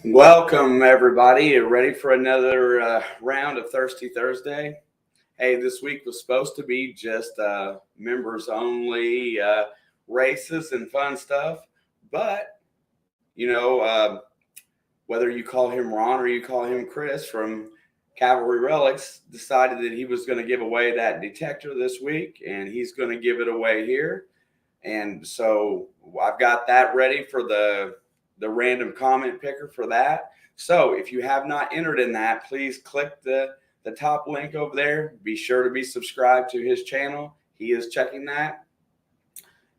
Welcome, everybody. You ready for another round of Thirsty Thursday? Hey, this week was supposed to be just members only races and fun stuff, but you know, whether you call him Ron or you call him Chris from Cavalry Relics, decided that he was going to give away that detector this week, and he's going to give it away here. And so I've got that ready for the random comment picker for that. So if you have not entered in that, please click the top link over there. Be sure to be subscribed to his channel. He is checking that.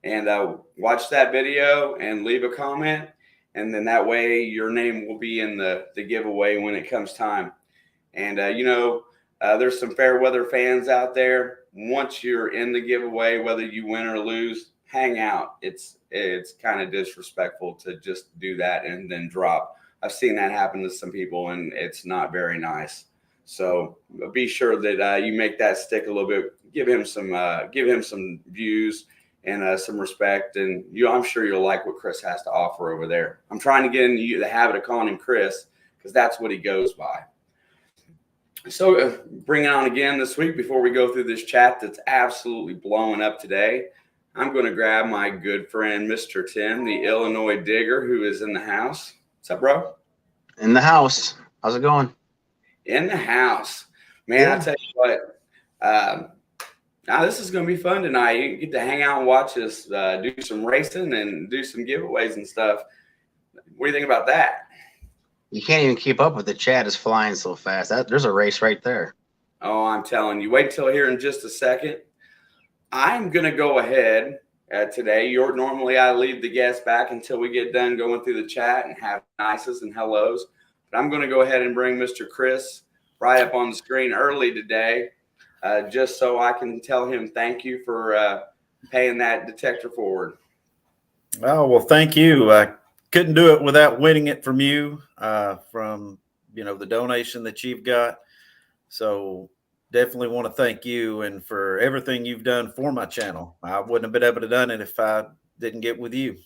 And watch that video and leave a comment. And then that way your name will be in the giveaway when it comes time. And, there's some fair weather fans out there. Once you're in the giveaway, whether you win or lose, hang out. It's kind of disrespectful to just do that and then drop. I've seen that happen to some people, and it's not very nice. So be sure that you make that stick a little bit. Give him some views and some respect, and I'm sure you'll like what Chris has to offer over there. I'm trying to get into the habit of calling him Chris because that's what he goes by. So bring it on again this week before we go through this chat that's absolutely blowing up today. I'm going to grab my good friend, Mr. Tim, the Illinois digger, who is in the house. What's up, bro? In the house. How's it going? In the house. Man, yeah. I tell you what, now this is going to be fun tonight. You get to hang out and watch us do some racing and do some giveaways and stuff. What do you think about that? You can't even keep up with the chat. Is flying so fast. There's a race right there. Oh, I'm telling you. Wait till here in just a second. I'm going to go ahead today. Normally I leave the guests back until we get done going through the chat and have nices and hellos. But I'm going to go ahead and bring Mr. Chris right up on the screen early today, just so I can tell him thank you for paying that detector forward. Oh, well, thank you. I couldn't do it without winning it from you, from the donation that you've got. So definitely want to thank you and for everything you've done for my channel. I wouldn't have been able to done it if I didn't get with you.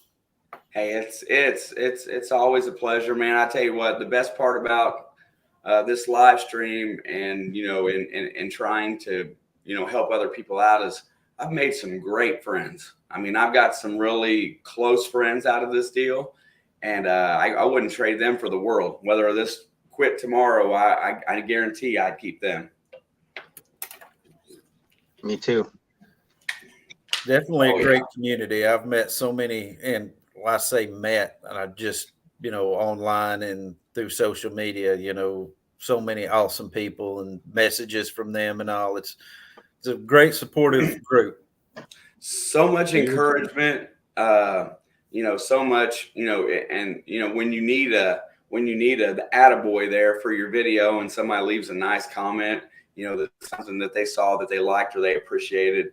Hey, it's always a pleasure, man. I tell you what, the best part about this live stream and and trying to help other people out is I've made some great friends. I mean, I've got some really close friends out of this deal, and I wouldn't trade them for the world. Whether this quit tomorrow, I guarantee I'd keep them. Me too. Definitely a great community. I've met so many, and I say met, and I just, online and through social media, so many awesome people and messages from them and all. It's a great supportive group. So much encouragement, so much, and when you need the attaboy there for your video and somebody leaves a nice comment, that's something that they saw that they liked or they appreciated.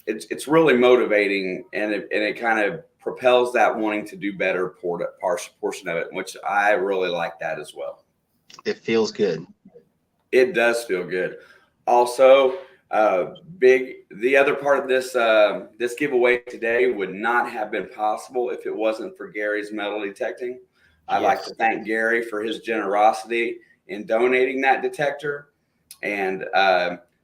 It's really motivating, and it kind of propels that wanting to do better portion of it, which I really like that as well. It feels good. It does feel good. Also, the other part of this giveaway today would not have been possible if it wasn't for Gary's metal detecting. I'd like to thank Gary for his generosity in donating that detector. And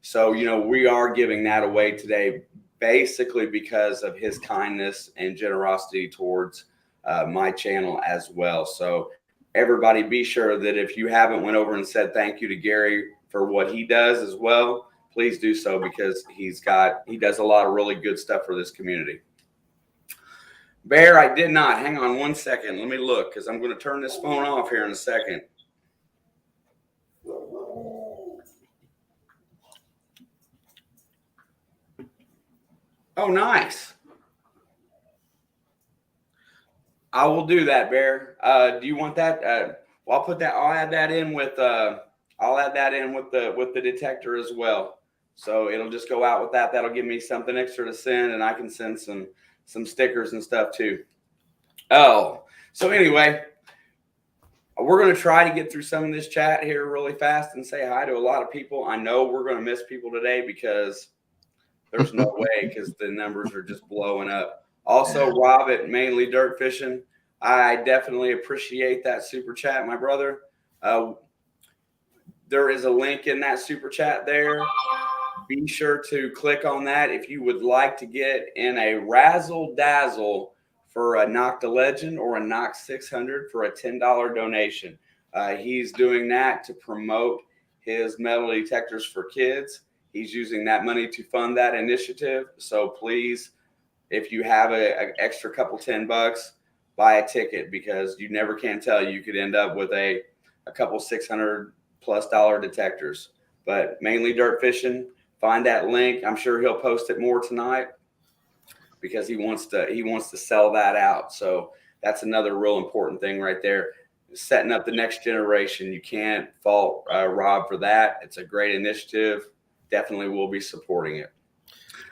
so, we are giving that away today basically because of his kindness and generosity towards my channel as well. So everybody be sure that if you haven't went over and said thank you to Gary for what he does as well, please do so, because he does a lot of really good stuff for this community. Bear, I did not. Hang on one second. Let me look, because I'm going to turn this phone off here in a second. Oh, nice. I will do that, Bear. Do you want that? Well, I'll add that in with the detector as well. So it'll just go out with that. That'll give me something extra to send, and I can send some stickers and stuff too. Oh, so anyway, we're going to try to get through some of this chat here really fast and say hi to a lot of people. I know we're going to miss people today because there's no way, because the numbers are just blowing up. Also, Rob at Mainly Dirt Fishing, I definitely appreciate that super chat, my brother. There is a link in that super chat there. Be sure to click on that if you would like to get in a razzle dazzle for a Knock the Legend or a Knock 600 for a $10 donation. He's doing that to promote his metal detectors for kids. He's using that money to fund that initiative. So please, if you have an extra couple $10, buy a ticket, because you never can tell. You could end up with a couple $600+ detectors, but mainly dirt fishing. Find that link. I'm sure he'll post it more tonight because he wants to sell that out. So that's another real important thing right there. Setting up the next generation. You can't fault Rob for that. It's a great initiative. Definitely will be supporting it.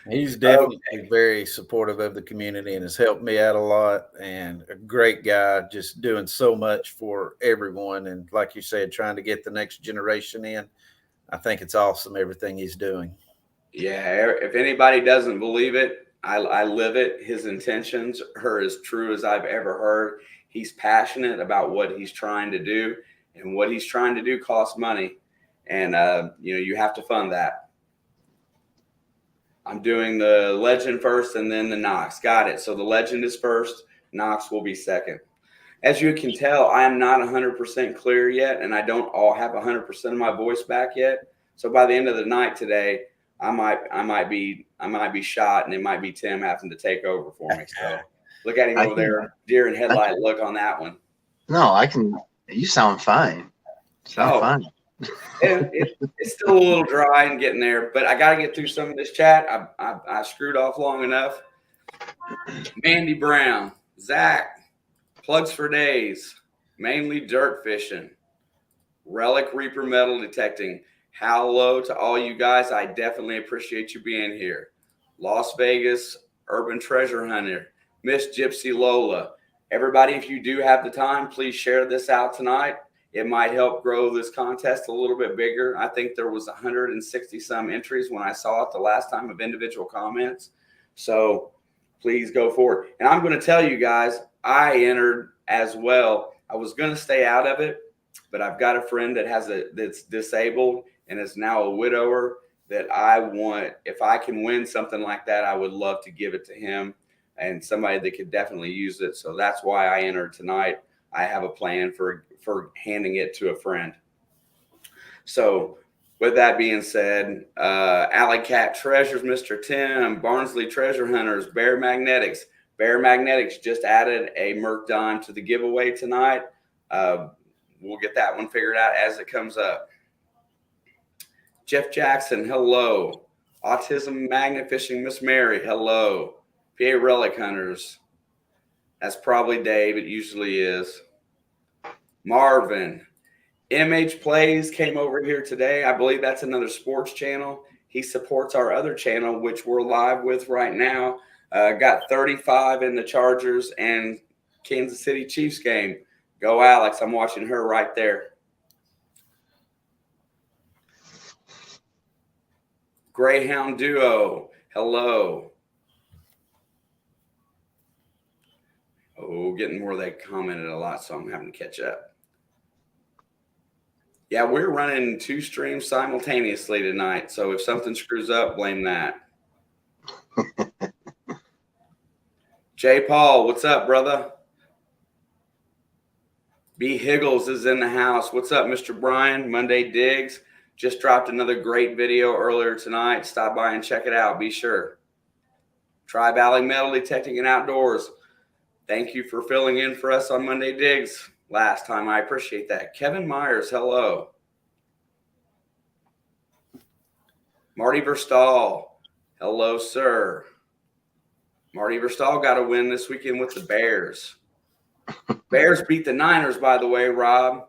He's definitely very supportive of the community and has helped me out a lot, and a great guy, just doing so much for everyone. And like you said, trying to get the next generation in. I think it's awesome, everything he's doing. Yeah, if anybody doesn't believe it, I live it. His intentions are as true as I've ever heard. He's passionate about what he's trying to do, and what he's trying to do costs money. And, you have to fund that. I'm doing the Legend first and then the Knox. Got it. So the Legend is first. Knox will be second. As you can tell, I am not 100% clear yet, and I don't all have 100% of my voice back yet. So by the end of the night today, I might be shot, and it might be Tim having to take over for me. So look at him over there, deer in headlight look on that one. No, I can. You sound fine. Fine. It's still a little dry and getting there, but I got to get through some of this chat. I screwed off long enough. Mandy Brown, Zach, plugs for days, mainly dirt fishing, Relic Reaper metal detecting. Hello to all you guys. I definitely appreciate you being here. Las Vegas Urban Treasure Hunter, Miss Gypsy Lola. Everybody, if you do have the time, please share this out tonight. It might help grow this contest a little bit bigger. I think there was 160 some entries when I saw it the last time of individual comments. So please go forward. And I'm going to tell you guys, I entered as well. I was going to stay out of it, but I've got a friend that's disabled and is now a widower that I want. If I can win something like that, I would love to give it to him and somebody that could definitely use it. So that's why I entered tonight. I have a plan for handing it to a friend. So with that being said, Alley Cat Treasures, Mr. Tim, Barnsley Treasure Hunters, Bear Magnetics. Bear Magnetics just added a Merc dime to the giveaway tonight. We'll get that one figured out as it comes up. Jeff Jackson, hello. Autism Magnet Fishing, Miss Mary, hello. PA Relic Hunters. That's probably Dave. It usually is. Marvin. MH Plays came over here today. I believe that's another sports channel. He supports our other channel, which we're live with right now. Got 35 in the Chargers and Kansas City Chiefs game. Go Alex. I'm watching her right there. Greyhound Duo. Hello. Oh, getting more. They commented a lot, so I'm having to catch up. Yeah, we're running 2 streams simultaneously tonight. So if something screws up, blame that. Jay Paul, what's up, brother? B. Higgles is in the house. What's up, Mr. Brian? Monday Digs. Just dropped another great video earlier tonight. Stop by and check it out. Be sure. Tri Valley Metal Detecting and Outdoors. Thank you for filling in for us on Monday Digs last time. I appreciate that. Kevin Myers, hello. Marty Verstahl, hello, sir. Marty Verstahl got a win this weekend with the Bears. Bears beat the Niners, by the way, Rob.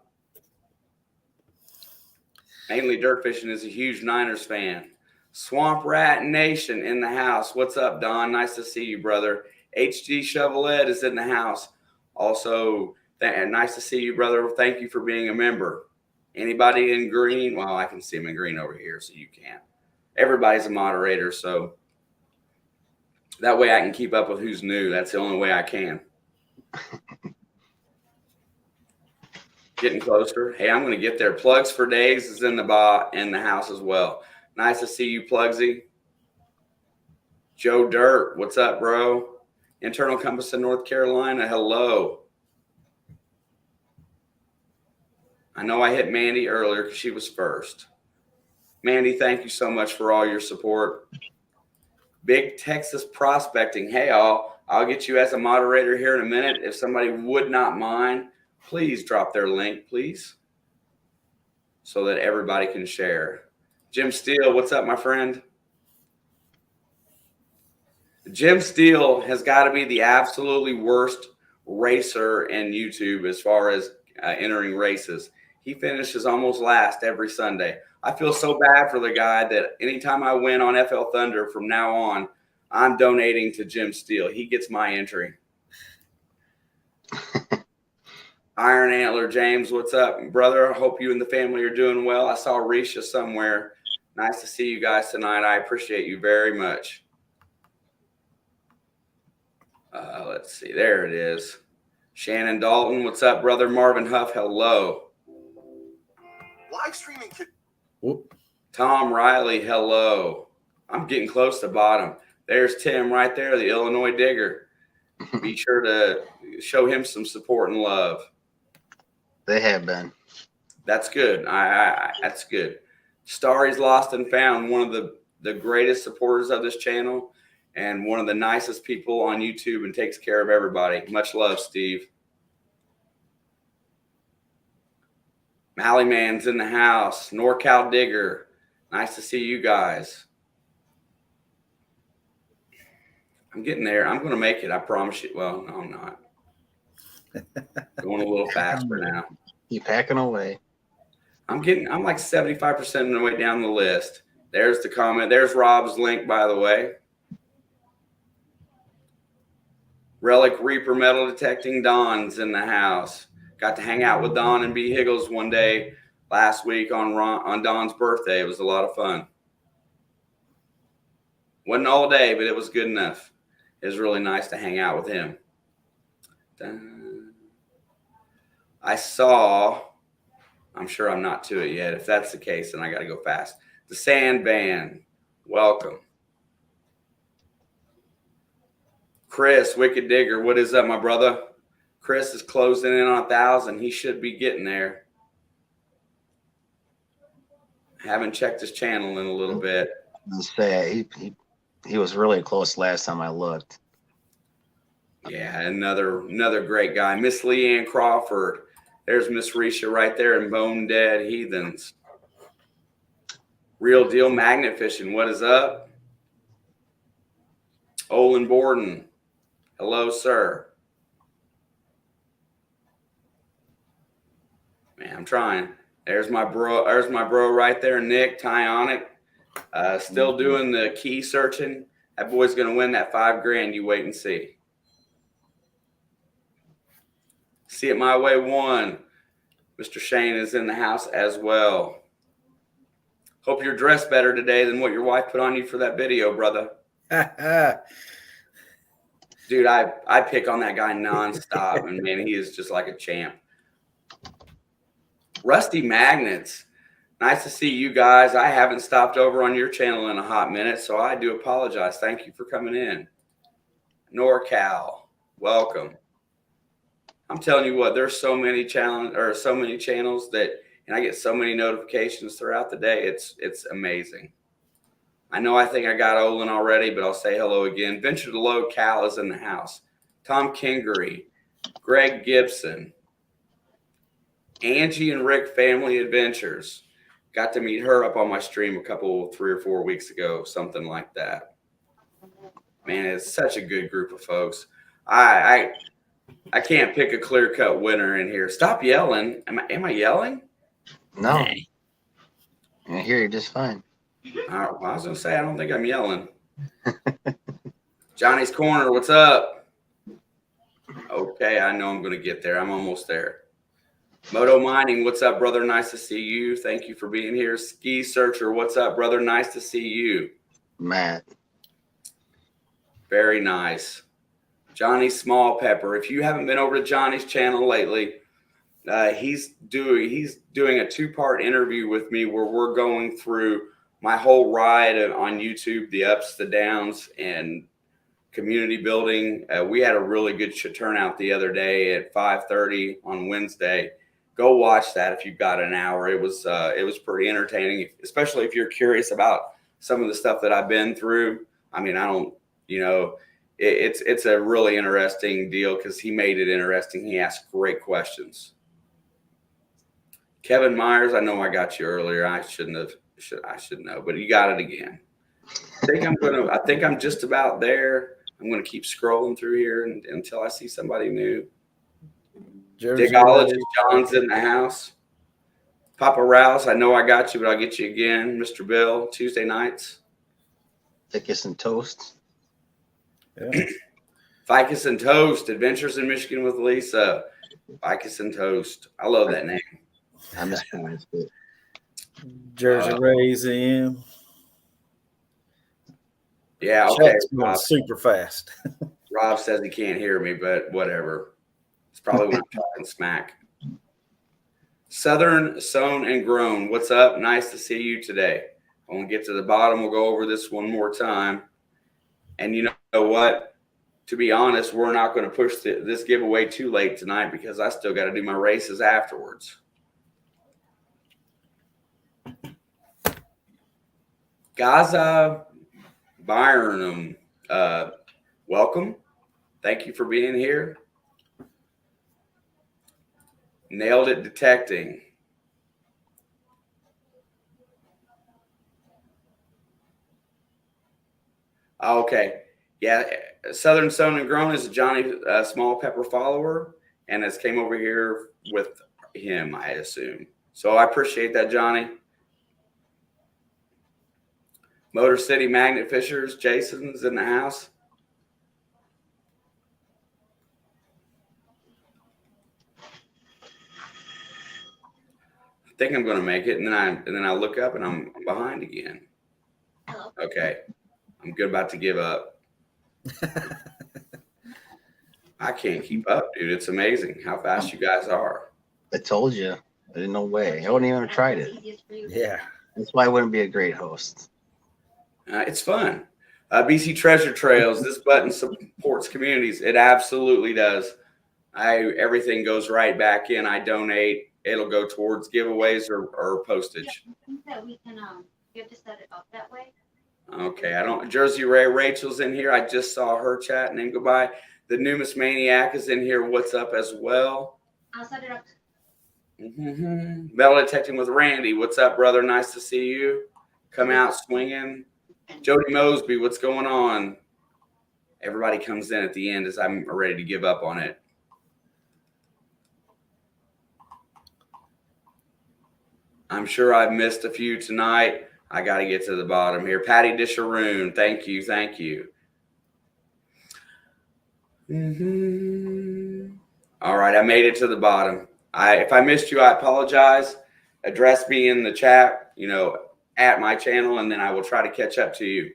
Mainly Dirt Fishing is a huge Niners fan. Swamp Rat Nation in the house. What's up, Don? Nice to see you, brother. HG Shovelette is in the house. Also, nice to see you, brother. Thank you for being a member. Anybody in green? Well, I can see him in green over here, so you can't. Everybody's a moderator, so that way I can keep up with who's new. That's the only way I can. Getting closer. Hey, I'm going to get there. Plugs for Days is in the house as well. Nice to see you, Plugsy. Joe Dirt, what's up, bro? Internal Compass in North Carolina, hello. I know I hit Mandy earlier because she was first. Mandy, thank you so much for all your support. Big Texas Prospecting. Hey, I'll get you as a moderator here in a minute. If somebody would not mind, please drop their link, please, so that everybody can share. Jim Steele, what's up, my friend? Jim Steele has got to be the absolutely worst racer in YouTube as far as entering races. He finishes almost last every Sunday. I feel so bad for the guy that anytime I win on FL Thunder from now on, I'm donating to Jim Steele. He gets my entry. Iron Antler James, what's up, brother? I hope you and the family are doing well. I saw Risha somewhere. Nice to see you guys tonight. I appreciate you very much. Let's see. There it is. Shannon Dalton, what's up, brother? Marvin Huff, hello. Live streaming. Whoop. Tom Riley, hello. I'm getting close to bottom. There's Tim right there, the Illinois Digger. Be sure to show him some support and love. They have been. That's good. That's good. Starry's Lost and Found, one of the greatest supporters of this channel and one of the nicest people on YouTube and takes care of everybody. Much love, Steve. Mallyman's in the house. NorCal Digger. Nice to see you guys. I'm getting there. I'm going to make it. I promise you. Well, no, I'm not. Going a little faster now. You packing away. I'm like 75% of the way down the list. There's the comment. There's Rob's link, by the way. Relic Reaper Metal Detecting Don's in the house. Got to hang out with Don and B. Higgles one day last week on Don's birthday. It was a lot of fun. Wasn't all day, but it was good enough. It was really nice to hang out with him. I saw, I'm sure I'm not to it yet. If that's the case, then I got to go fast. The Sand Band, welcome. Chris, Wicked Digger, what is up, my brother? Chris is closing in on 1,000. He should be getting there. Haven't checked his channel in a little bit. He was really close last time I looked. Yeah, another great guy. Miss Leanne Crawford. There's Miss Risha right there in Bone Dead Heathens. Real Deal Magnet Fishing. What is up? Olin Borden. Hello, sir. Man, I'm trying. There's my bro. There's my bro right there, Nick Tyonic. Still doing the key searching. That boy's gonna win that $5,000. You wait and see. See it my way one. Mr. Shane is in the house as well. Hope you're dressed better today than what your wife put on you for that video, brother. Dude, I pick on that guy nonstop, and man, he is just like a champ. Rusty Magnets. Nice to see you guys. I haven't stopped over on your channel in a hot minute, so I do apologize. Thank you for coming in. NorCal, welcome. I'm telling you what, there's so many channels that, and I get so many notifications throughout the day. It's amazing. I think I got Olin already, but I'll say hello again. Venture to Low Cal is in the house. Tom Kingery, Greg Gibson, Angie and Rick Family Adventures. Got to meet her up on my stream 3 or 4 weeks ago, something like that. Man, it's such a good group of folks. I can't pick a clear-cut winner in here. Stop yelling. Am I yelling? No. I hear you just fine. I was going to say, I don't think I'm yelling. Johnny's Corner, what's up? Okay, I know I'm going to get there. I'm almost there. Moto Mining, what's up, brother? Nice to see you. Thank you for being here. Ski Searcher, what's up, brother? Nice to see you. Matt. Very nice. Johnny Small Pepper. If you haven't been over to Johnny's channel lately, he's doing a 2-part interview with me where we're going through my whole ride on YouTube, the ups, the downs, and community building. We had a really good turnout the other day at 5:30 on Wednesday. Go watch that if you've got an hour. It was pretty entertaining, especially if you're curious about some of the stuff that I've been through. I mean, I don't, it's a really interesting deal because he made it interesting. He asked great questions. Kevin Myers, I know I got you earlier. I should know, but you got it again. I think I'm just about there. I'm gonna keep scrolling through here until I see somebody new. Digologist John's in the house. Papa Rouse, I know I got you, but I'll get you again. Mr. Bill, Tuesday nights. Ficus and toast. Yeah. Ficus and Toast, Adventures in Michigan with Lisa. Ficus and Toast. I love that name. I mispronounced it. Jersey Rays in. Yeah, okay. Chat's going super fast. Rob says he can't hear me, but whatever. It's probably when I'm talking smack. Southern Sown and Grown, what's up? Nice to see you today. When we get to the bottom, we'll go over this one more time. And you know what? To be honest, we're not going to push this giveaway too late tonight because I still got to do my races afterwards. Gaza Byron, welcome. Thank you for being here. Nailed it detecting. Okay. Yeah. Southern Sown and Grown is a Johnny Small Pepper follower and has came over here with him, I assume. So I appreciate that, Johnny. Motor City Magnet Fishers, Jason's in the house. I think I'm going to make it, and then I look up and I'm behind again. Hello. Okay, I'm good about to give up. I can't keep up, dude. It's amazing how fast you guys are. I told you. There's no way. I wouldn't even have tried it. Yeah. That's why I wouldn't be a great host. It's fun. BC Treasure Trails. This button supports communities. It absolutely does. Everything goes right back in. I donate. It'll go towards giveaways or postage. I think that we can you have to set it up that way. Okay, I don't. Jersey Ray, Rachel's in here. I just saw her chat and goodbye. The Numus Maniac is in here. What's up as well? I'll set it up. Metal Detecting with Randy. What's up, brother? Nice to see you. Come out swinging. Jody Mosby, what's going on? Everybody comes in at the end as I'm ready to give up on it. I'm sure I've missed a few tonight. I got to get to the bottom here. Patty Disharoon, thank you, thank you. All right, I made it to the bottom. If I missed you, I apologize. Address me in the chat, at my channel, and then I will try to catch up to you.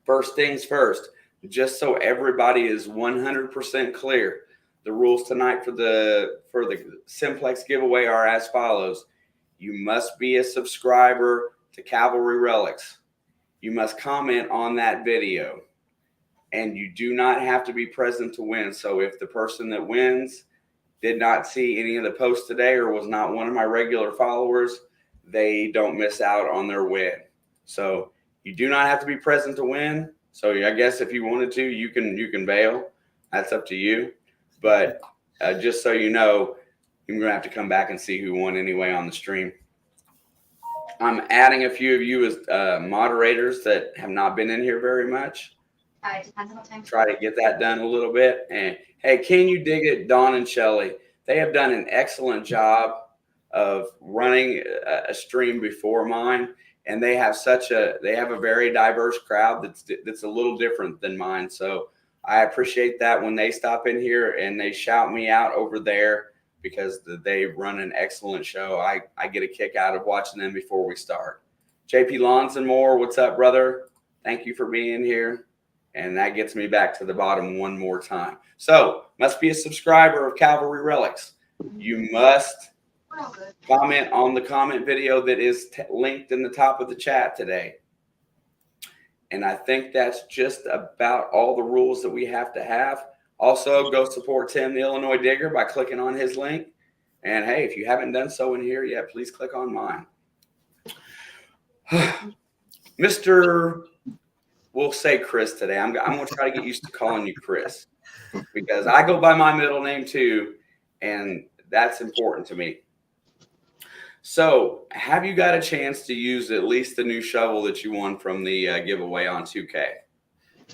First things first, just so everybody is 100% clear, the rules tonight for the Simplex giveaway are as follows. You must be a subscriber to Cavalry Relics. You must comment on that video. And you do not have to be present to win. So if the person that wins did not see any of the posts today or was not one of my regular followers, they don't miss out on their win. So you do not have to be present to win. So I guess if you wanted to, you can bail. That's up to you. But just so you know, you're going to have to come back and see who won anyway on the stream. I'm adding a few of you as moderators that have not been in here very much. It depends on what time. Try to get that done a little bit. And hey, can you dig it, Dawn and Shelley? They have done an excellent job of running a stream before mine, and they have a very diverse crowd that's a little different than mine. So I appreciate that when they stop in here and they shout me out over there because they run an excellent show. I get a kick out of watching them before we start. JP Lonsenmore, what's up, brother? Thank you for being here. And that gets me back to the bottom one more time. So, must be a subscriber of Cavalry Relics. you must We're all good. comment on the comment video that is linked in the top of the chat today. And I think that's just about all the rules that we have to have. Also, go support Tim, the Illinois Digger, by clicking on his link. And hey, if you haven't done so in here yet, please click on mine. Mr. We'll say Chris today. I'm going to try to get used to calling you Chris because I go by my middle name too, and that's important to me. So, have you got a chance to use at least the new shovel that you won from the giveaway on 2K?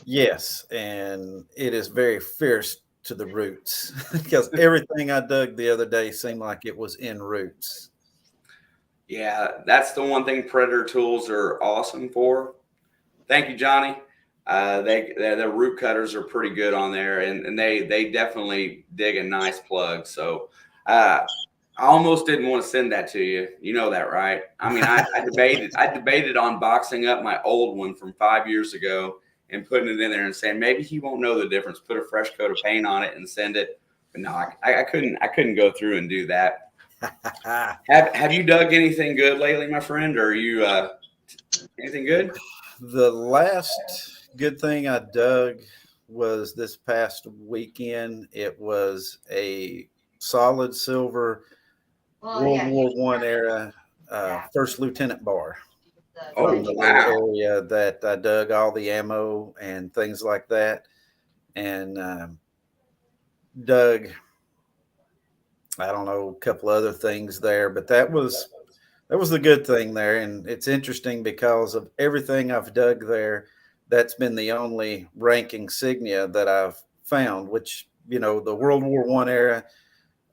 Yes, and it is very fierce to the roots because everything I dug the other day seemed like it was in roots. Yeah, that's the one thing Predator tools are awesome for. Thank you, Johnny. The root cutters are pretty good on there, and they definitely dig a nice plug. So I almost didn't want to send that to you. You know that, right? I mean, I debated on boxing up my old one from 5 years ago and putting it in there and saying maybe he won't know the difference. Put a fresh coat of paint on it and send it. But no, I couldn't go through and do that. Have you dug anything good lately, my friend? Or are you anything good? The last good thing I dug was this past weekend. It was a solid silver World War I era first lieutenant bar. Oh, From the little area that I dug all the ammo and things like that, and dug, I don't know, a couple other things there, but that was the good thing there. And it's interesting because of everything I've dug there, that's been the only rank insignia that I've found, which, you know, the World War I era,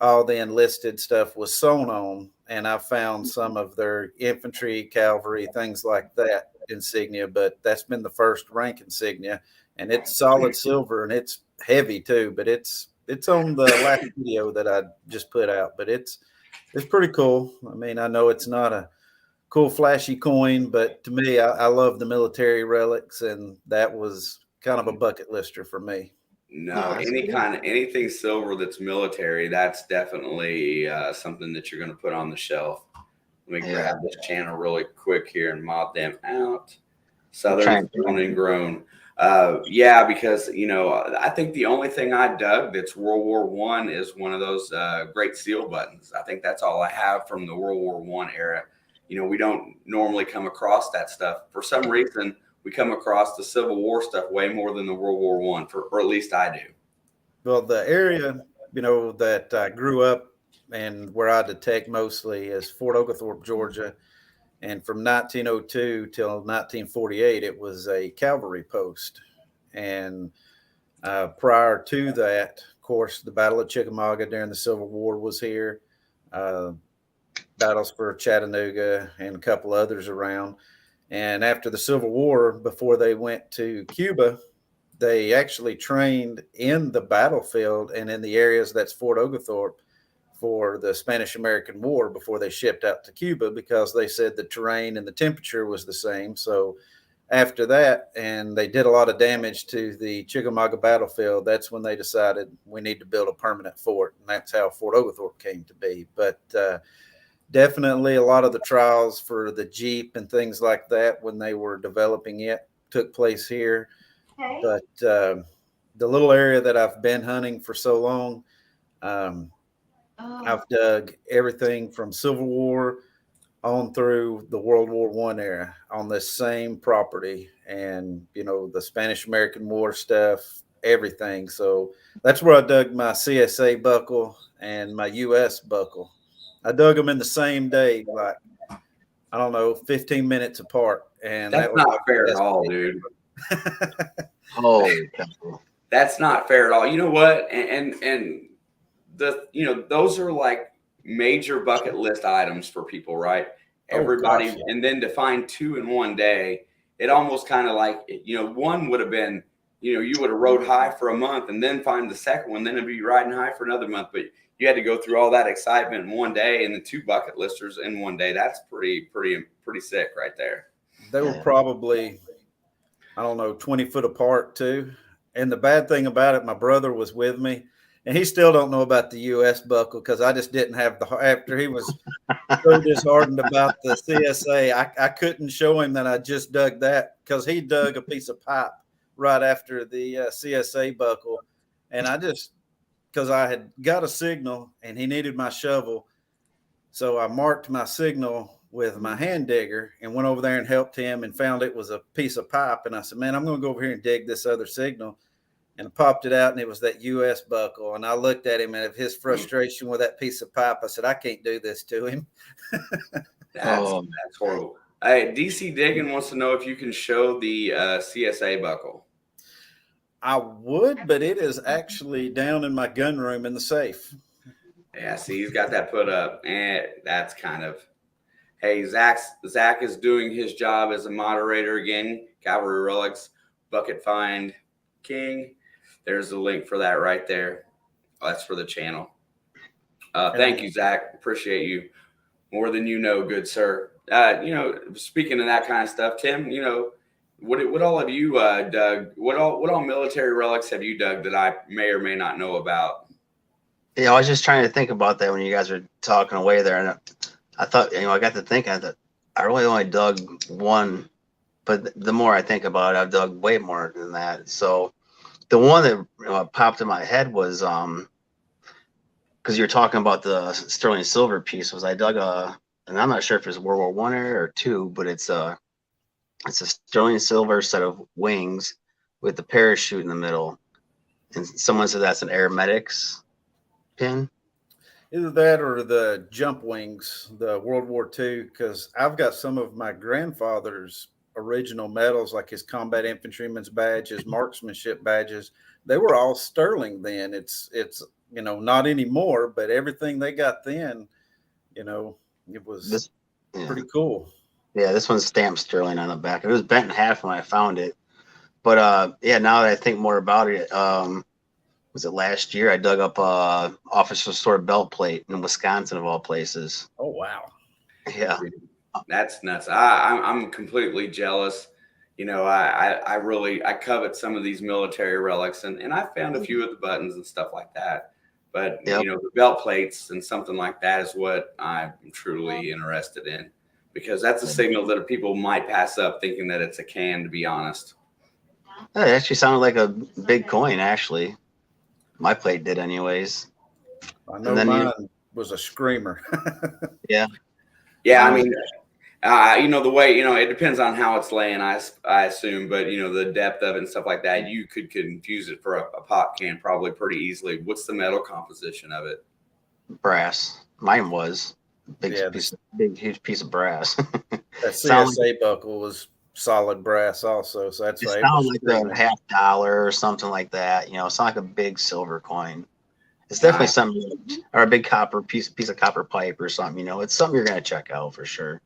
all the enlisted stuff was sewn on, and I found some of their infantry, cavalry, things like that insignia, but that's been the first rank insignia, and it's solid silver and it's heavy too, but it's on the last video that I just put out, but it's pretty cool. I mean, I know it's not a cool flashy coin, but to me, I love the military relics, and that was kind of a bucket lister for me. No, anything silver that's military, that's definitely something that you're going to put on the shelf. Let me grab this channel really quick here and mob them out. Southern Grown and Grown. Yeah, because, you know, I think the only thing I dug that's World War I is one of those Great Seal buttons. I think that's all I have from the World War I era. You know, we don't normally come across that stuff. For some reason, we come across the Civil War stuff way more than the World War I, or at least I do. Well, the area, you know, that I grew up and where I detect mostly is Fort Oglethorpe, Georgia. And from 1902 till 1948, it was a cavalry post. And prior to that, of course, the Battle of Chickamauga during the Civil War was here. Battles for Chattanooga and a couple others around. And after the Civil War, before they went to Cuba, they actually trained in the battlefield and in the areas that's Fort Oglethorpe for the Spanish-American War before they shipped out to Cuba, because they said the terrain and the temperature was the same. So after that, and they did a lot of damage to the Chickamauga battlefield, that's when they decided we need to build a permanent fort. And that's how Fort Oglethorpe came to be. But definitely a lot of the trials for the Jeep and things like that when they were developing it took place here. Okay. But the little area that I've been hunting for so long, I've dug everything from Civil War on through the World War I era on this same property, and, you know, the Spanish-American War stuff, everything. So that's where I dug my CSA buckle and my US buckle. I dug them in the same day, like, I don't know, 15 minutes apart. And that's not fair at all, dude. Holy that's not fair at all. You know what? And the, you know, those are like major bucket list items for people, right? Everybody. Gosh, yeah. And then to find two in one day, it almost kind of like, you know, one would have been, you know, you would have rode high for a month and then find the second one, then it'd be riding high for another month. But you had to go through all that excitement in one day, and the two bucket listers in one day. That's pretty sick right there. They were probably, I don't know, 20 foot apart too. And the bad thing about it, my brother was with me, And he still don't know about the U.S. buckle because I just didn't have after he was so disheartened about the CSA, I couldn't show him that I just dug that because he dug a piece of pipe right after the CSA buckle. And I just, because I had got a signal and he needed my shovel. So I marked my signal with my hand digger and went over there and helped him and found it was a piece of pipe. And I said, man, I'm going to go over here and dig this other signal. And I popped it out and it was that U.S. buckle. And I looked at him and of his frustration with that piece of pipe, I said, I can't do this to him. That's horrible. Hey, DC Diggin wants to know if you can show the CSA buckle. I would, but it is actually down in my gun room in the safe. Yeah, see, he's got that put up. And that's kind of, hey, Zach is doing his job as a moderator again. Cavalry Relics, Bucket Find King. There's the link for that right there. That's for the channel. Thank you, Zach. Appreciate you more than you know, good sir. Speaking of that kind of stuff, Tim, what all have you dug? What all military relics have you dug that I may or may not know about? Yeah, I was just trying to think about that when you guys were talking away there, and I thought, I got to thinking that I really only dug one, but the more I think about it, I've dug way more than that. So the one that popped in my head was because you're talking about the sterling silver piece. Was I dug and I'm not sure if it's World War One or two, but it's a sterling silver set of wings with the parachute in the middle, and someone said that's an aeromedics pin. Either that or the jump wings, the World War II, because I've got some of my grandfather's original medals, like his combat infantryman's badge, his marksmanship badges. They were all sterling then. It's not anymore, but everything they got then, it was pretty cool. Yeah, this one's stamped sterling on the back. It was bent in half when I found it. But now that I think more about it, was it last year I dug up a officer sword belt plate in Wisconsin of all places. Oh wow. Yeah. That's nuts. I'm completely jealous. I covet some of these military relics and I found a few of the buttons and stuff like that. But the belt plates and something like that is what I'm truly interested in, because that's a signal that people might pass up thinking that it's a can, to be honest. It actually sounded like a big coin, actually. My plate did anyways. I know mine was a screamer. Yeah. Yeah, I mean, the way, it depends on how it's laying, I assume, but, the depth of it and stuff like that, you could confuse it for a pop can probably pretty easily. What's the metal composition of it? Brass. Mine was. Huge piece of brass. That CSA buckle was solid brass also, so that's right. It sounds like a $50 or something like that. It's not like a big silver coin. It's definitely something, or a big copper piece of copper pipe or something. It's something you're going to check out for sure.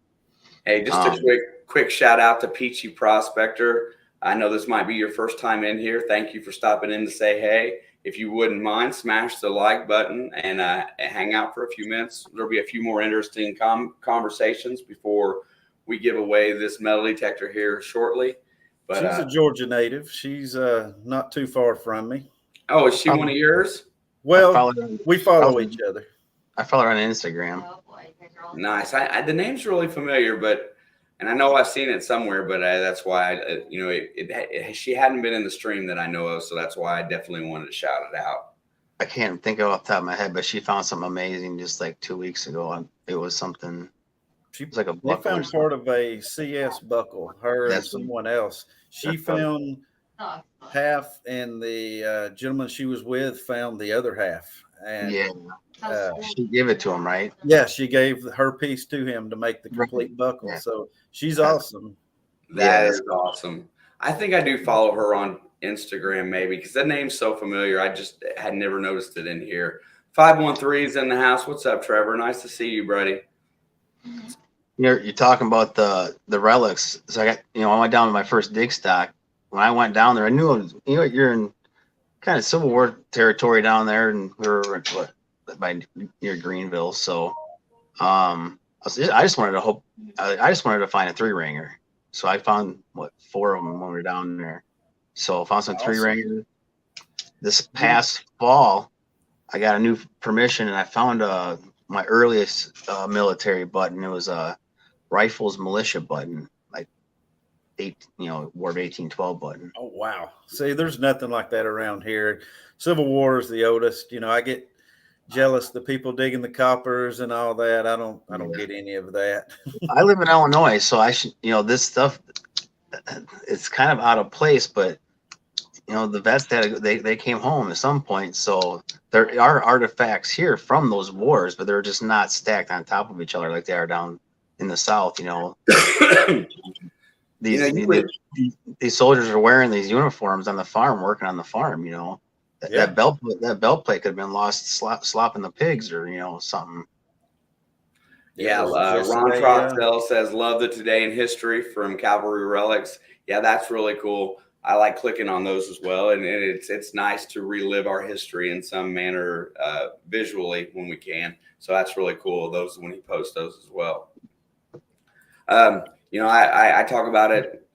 Hey, just a quick shout out to Peachy Prospector. I know this might be your first time in here. Thank you for stopping in to say hey. If you wouldn't mind, smash the like button and hang out for a few minutes. There'll be a few more interesting conversations before we give away this metal detector here shortly. But she's a Georgia native. She's not too far from me. Oh, is she one of yours? Well, we follow each other. I follow her on Instagram. Oh boy, Nice. The name's really familiar, and I know I've seen it somewhere, but that's why she hadn't been in the stream that I know of, so that's why I definitely wanted to shout it out. I can't think of it off the top of my head, but she found something amazing just like 2 weeks ago. It was something. She was like a buckle. They found part of a CS buckle. Her and someone else. She found half, and the gentleman she was with found the other half. And she gave it to him, right? Yeah, she gave her piece to him to make the complete buckle. Yeah. So she's awesome. That is awesome. I think I do follow her on Instagram, maybe, because that name's so familiar. I just had never noticed it in here. 513 is in the house. What's up, Trevor? Nice to see you, buddy. You're talking about the relics. So I went down to my first dig stock. When I went down there, I knew you're in kind of Civil War territory down there, and we were near Greenville. So I just wanted to find a 3-ringer. So I found 4 of them when we were down there. So I found some 3-ringers. This past fall, I got a new permission, and I found my earliest military button. It was a Rifles Militia button, like Ward 1812 button. Oh wow! See, there's nothing like that around here. Civil War is the oldest. I get jealous the people digging the coppers and all that. I don't get any of that. I live in Illinois, so I should, this stuff, it's kind of out of place, but the vets that they came home at some point, so there are artifacts here from those wars, but they're just not stacked on top of each other like they are down in the South. These soldiers are wearing these uniforms on the farm, working on the farm. That belt plate could have been lost slopping the pigs or something. Yeah, Ron Troxell says, love the today in history from Cavalry Relics. Yeah, that's really cool. I like clicking on those as well. And it's nice to relive our history in some manner visually when we can. So that's really cool. Those when he posts those as well. I talk about it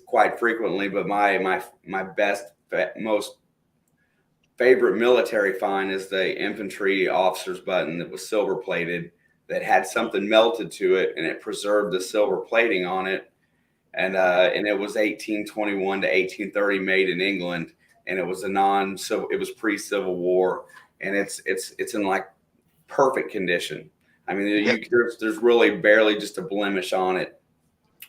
quite frequently, but my most favorite military find is the infantry officer's button that was silver plated, that had something melted to it, and it preserved the silver plating on it. And it was 1821 to 1830, made in England, and it was it was pre-Civil War, and it's in like perfect condition. I mean, there's really barely just a blemish on it.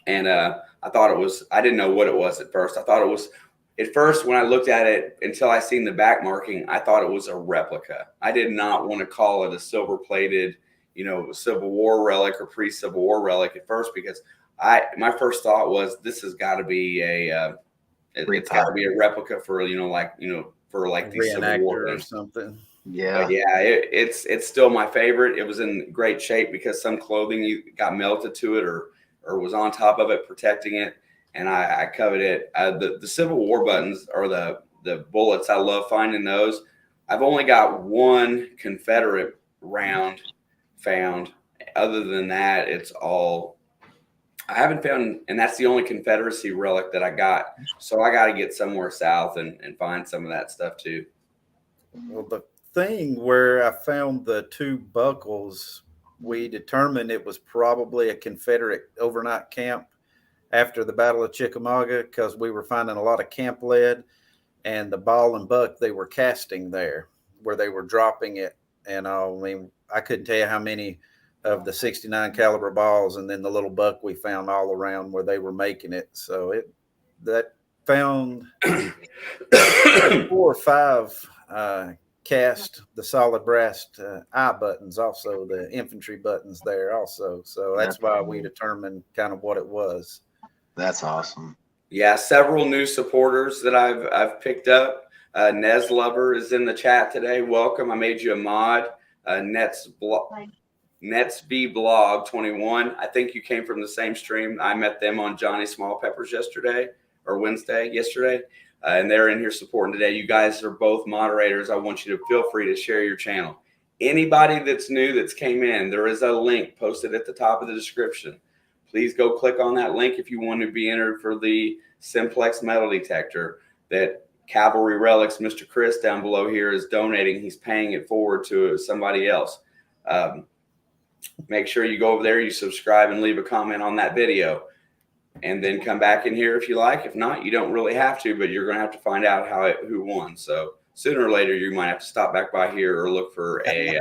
And I didn't know what it was at first. I thought it was, at first when I looked at it, until I seen the back marking, I thought it was a replica. I did not want to call it a silver plated, Civil War relic or pre-Civil War relic at first, because my first thought was this has got to be it's got to be a replica for for like these Civil War or something. Yeah, but yeah, it's still my favorite. It was in great shape because some clothing got melted to it or was on top of it protecting it, and I coveted it. The Civil War buttons or the bullets, I love finding those. I've only got one Confederate round found. Other than that, it's all I haven't found, and that's the only Confederacy relic that I got. So I got to get somewhere south and find some of that stuff too. Well, the thing where I found the two buckles, we determined it was probably a Confederate overnight camp after the Battle of Chickamauga, because we were finding a lot of camp lead, and the ball and buck they were casting there where they were dropping it. And I couldn't tell you how many of the 69 caliber balls and then the little buck we found all around where they were making it. So that found 4 or 5 cast the solid brass eye buttons, also the infantry buttons there also. So that's why we determined kind of what it was. That's awesome. Yeah, several new supporters that I've picked up. Nez Lover is in the chat today. Welcome. I made you a mod. Netsv Blog 21. I think you came from the same stream. I met them on Johnny Small Peppers yesterday. And they're in here supporting today. You guys are both moderators. I want you to feel free to share your channel. Anybody that's new that's came in, there is a link posted at the top of the description. Please go click on that link if you want to be entered for the Simplex metal detector that Cavalry Relics, Mr. Chris down below here, is donating. He's paying it forward to somebody else. Make sure you go over there, you subscribe, and leave a comment on that video. And then come back in here if you like. If not, you don't really have to, but you're going to have to find out who won. So sooner or later, you might have to stop back by here or look for a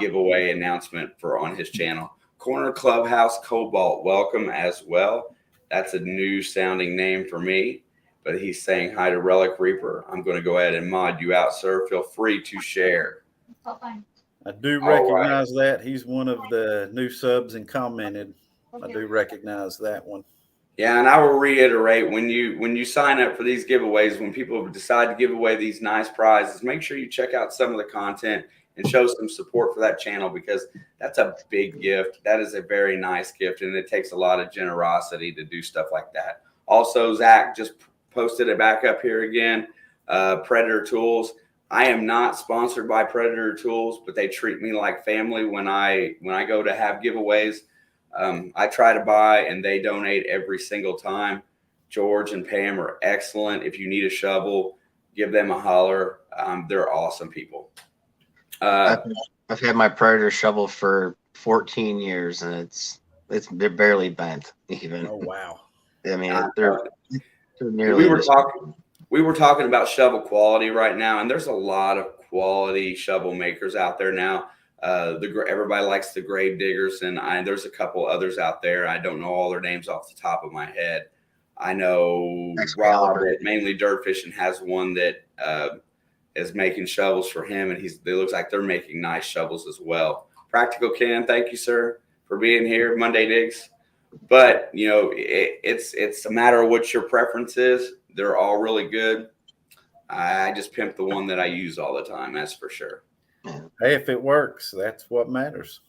giveaway announcement on his channel. Corner Clubhouse Cobalt, welcome as well. That's a new sounding name for me, but he's saying hi to Relic Reaper. I'm going to go ahead and mod you out, sir. Feel free to share. Oh, fine. I do recognize that. He's one of the new subs and commented. I do recognize that one. Yeah, and I will reiterate, when you sign up for these giveaways, when people decide to give away these nice prizes, make sure you check out some of the content and show some support for that channel, because that's a big gift. That is a very nice gift, and it takes a lot of generosity to do stuff like that. Also, Zach just posted it back up here again. Predator Tools. I am not sponsored by Predator Tools, but they treat me like family when I go to have giveaways. I try to buy, and they donate every single time. George and Pam are excellent. If you need a shovel, give them a holler. They're awesome people. Uh, I've had my Predator shovel for 14 years, and they're barely bent even. Oh wow. I mean, I- they're and nearly. we were talking about shovel quality right now, and there's a lot of quality shovel makers out there now. Everybody likes the grave diggers, and there's a couple others out there. I don't know all their names off the top of my head. I know Rob at Mainly Dirt Fishing has one that is making shovels for him, and it looks like they're making nice shovels as well. Practical Ken, thank you, sir, for being here. Monday Digs. But it's a matter of what your preference is. They're all really good. I just pimp the one that I use all the time. That's for sure. Hey, if it works, that's what matters.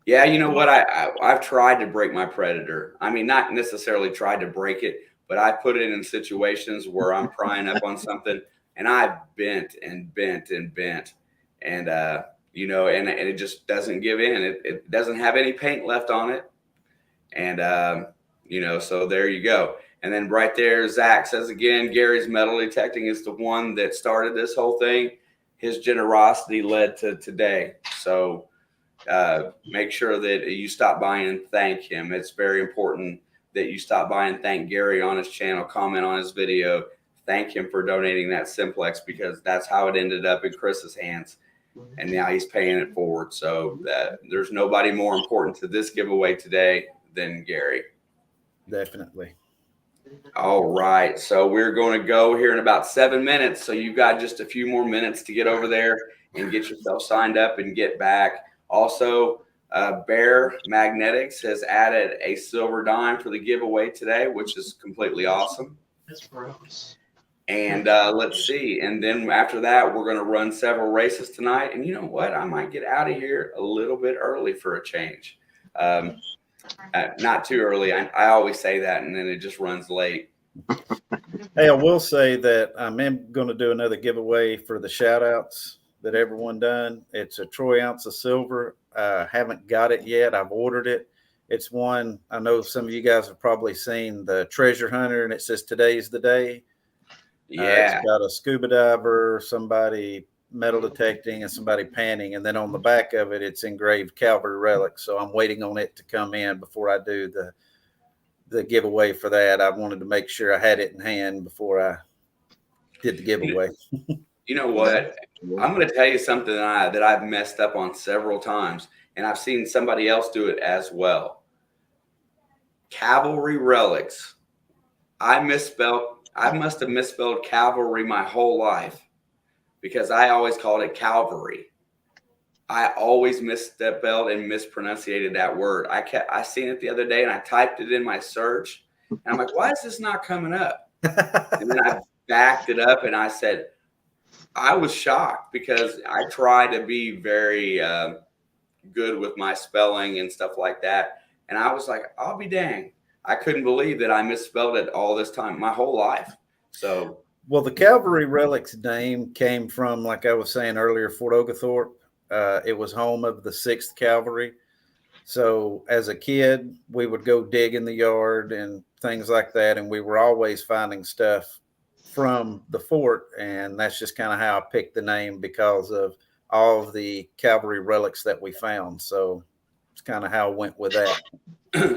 Yeah, you know what? I've tried to break my Predator. I mean, not necessarily tried to break it, but I put it in situations where I'm prying up on something, and I've bent and bent and bent, and and it just doesn't give in. It doesn't have any paint left on it. And, so there you go. And then right there, Zach says again, Gary's metal detecting is the one that started this whole thing. His generosity led to today. So make sure that you stop by and thank him. It's very important that you stop by and thank Gary on his channel, comment on his video, thank him for donating that Simplex, because that's how it ended up in Chris's hands. And now he's paying it forward. So there's nobody more important to this giveaway today than Gary. Definitely. All right. So we're going to go here in about 7 minutes. So you've got just a few more minutes to get over there and get yourself signed up and get back. Also, Bear Magnetics has added a silver dime for the giveaway today, which is completely awesome. That's gross. And let's see. And then after that, we're going to run several races tonight. And you know what? I might get out of here a little bit early for a change. Not too early. I always say that, and then it just runs late. Hey, I will say that I'm going to do another giveaway for the shout outs that everyone done. It's a troy ounce of silver. Haven't got it yet. I've ordered it. It's one I know some of you guys have probably seen, the treasure hunter, and it says today's the day. Yeah. It's got a scuba diver, somebody metal detecting, and somebody panning. And then on the back of it, it's engraved Calvary relic. So I'm waiting on it to come in before I do the giveaway for that. I wanted to make sure I had it in hand before I did the giveaway. You know what? I'm going to tell you something that I've messed up on several times, and I've seen somebody else do it as well. Cavalry relics. I must have misspelled cavalry my whole life, because I always called it Calvary. I always misspelled and mispronunciated that word. I seen it the other day, and I typed it in my search, and I'm like, why is this not coming up? And then I backed it up, and I said, I was shocked, because I try to be very good with my spelling and stuff like that. And I was like, I'll be dang. I couldn't believe that I misspelled it all this time, my whole life. So, well, the Calvary Relics name came from, like I was saying earlier, Fort Oglethorpe. It was home of the 6th Cavalry. So as a kid, we would go dig in the yard and things like that. And we were always finding stuff from the fort. And that's just kind of how I picked the name, because of all of the Calvary relics that we found. So it's kind of how I went with that.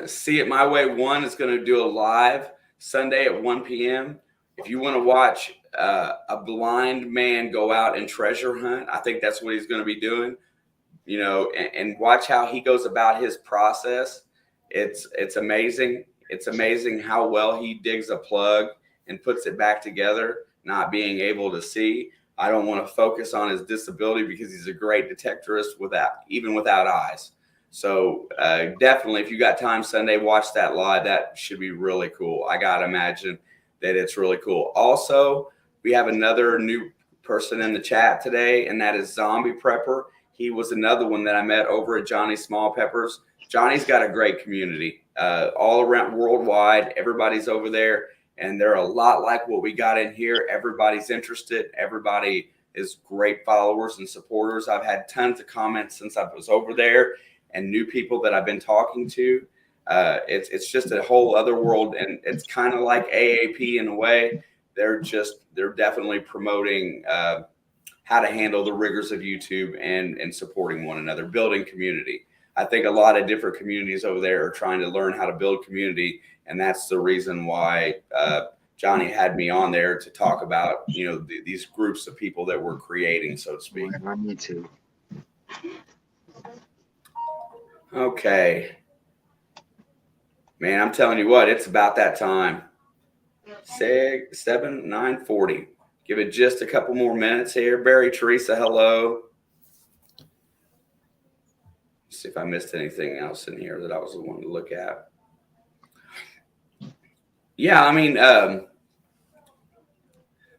See It My Way 1 is going to do a live Sunday at 1 p.m. If you want to watch a blind man go out and treasure hunt, I think that's what he's going to be doing, and watch how he goes about his process. It's amazing. It's amazing how well he digs a plug and puts it back together, not being able to see. I don't want to focus on his disability, because he's a great detectorist without eyes. So definitely, if you got time Sunday, watch that live. That should be really cool. I got to imagine that it's really cool. Also, we have another new person in the chat today, and that is Zombie Prepper. He was another one that I met over at Johnny Small Peppers. Johnny's got a great community all around worldwide. Everybody's over there, and they're a lot like what we got in here. Everybody's interested. Everybody is great followers and supporters. I've had tons of comments since I was over there, and new people that I've been talking to. It's just a whole other world, and it's kind of like AAP in a way. They're definitely promoting how to handle the rigors of YouTube and supporting one another, building community. I think a lot of different communities over there are trying to learn how to build community, and that's the reason why Johnny had me on there to talk about, these groups of people that we're creating, so to speak. I need to. Okay. Man, I'm telling you what, it's about that time. 9:40. Give it just a couple more minutes here. Barry, Teresa, hello. Let's see if I missed anything else in here that I was the one to look at. Yeah, I mean,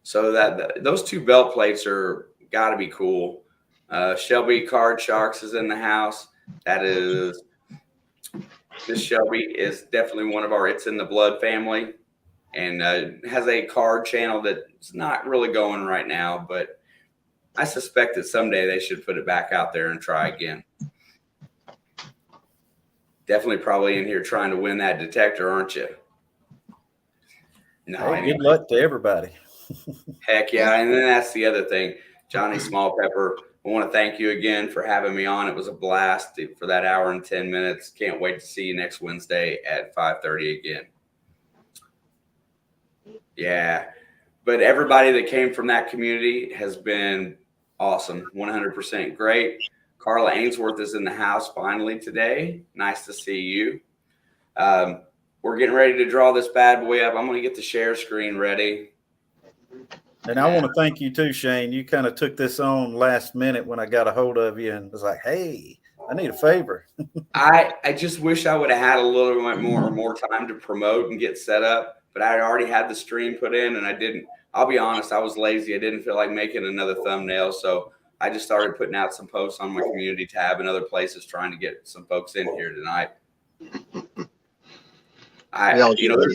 so those two belt plates are got to be cool. Shelby Card Sharks is in the house. That is, Miss Shelby is definitely one of our It's in the Blood family, and has a card channel that's not really going right now, but I suspect that someday they should put it back out there and try again. Definitely probably in here trying to win that detector, aren't you? No, Hey, anyway. good luck to everybody. Heck yeah. And then that's the other thing, Johnny Small Pepper, I want to thank you again for having me on. It was a blast for that hour and 10 minutes. Can't wait to see you next Wednesday at 5:30 again. Yeah. But everybody that came from that community has been awesome. 100% great. Carla Ainsworth is in the house finally today. Nice to see you. We're getting ready to draw this bad boy up. I'm going to get the share screen ready. And I want to thank you too, Shane. You kind of took this on last minute when I got a hold of you and was like, hey, I need a favor. I just wish I would have had a little bit more time to promote and get set up, but I already had the stream put in and I didn't. I'll be honest, I was lazy. I didn't feel like making another thumbnail, so I just started putting out some posts on my community tab and other places trying to get some folks in here tonight. There's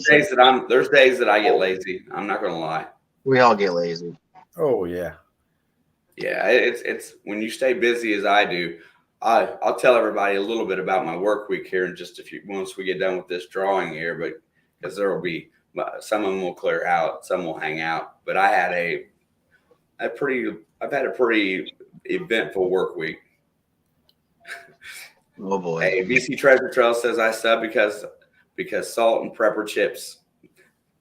days that I get lazy. I'm not going to lie. We all get lazy. Oh, yeah. Yeah, it's when you stay busy as I do. I'll tell everybody a little bit about my work week here in just a few once we get done with this drawing here, but because there will be some of them will clear out, some will hang out. But I had I've had a pretty eventful work week. Oh boy. Hey, BC Treasure Trail says I sub because salt and pepper chips.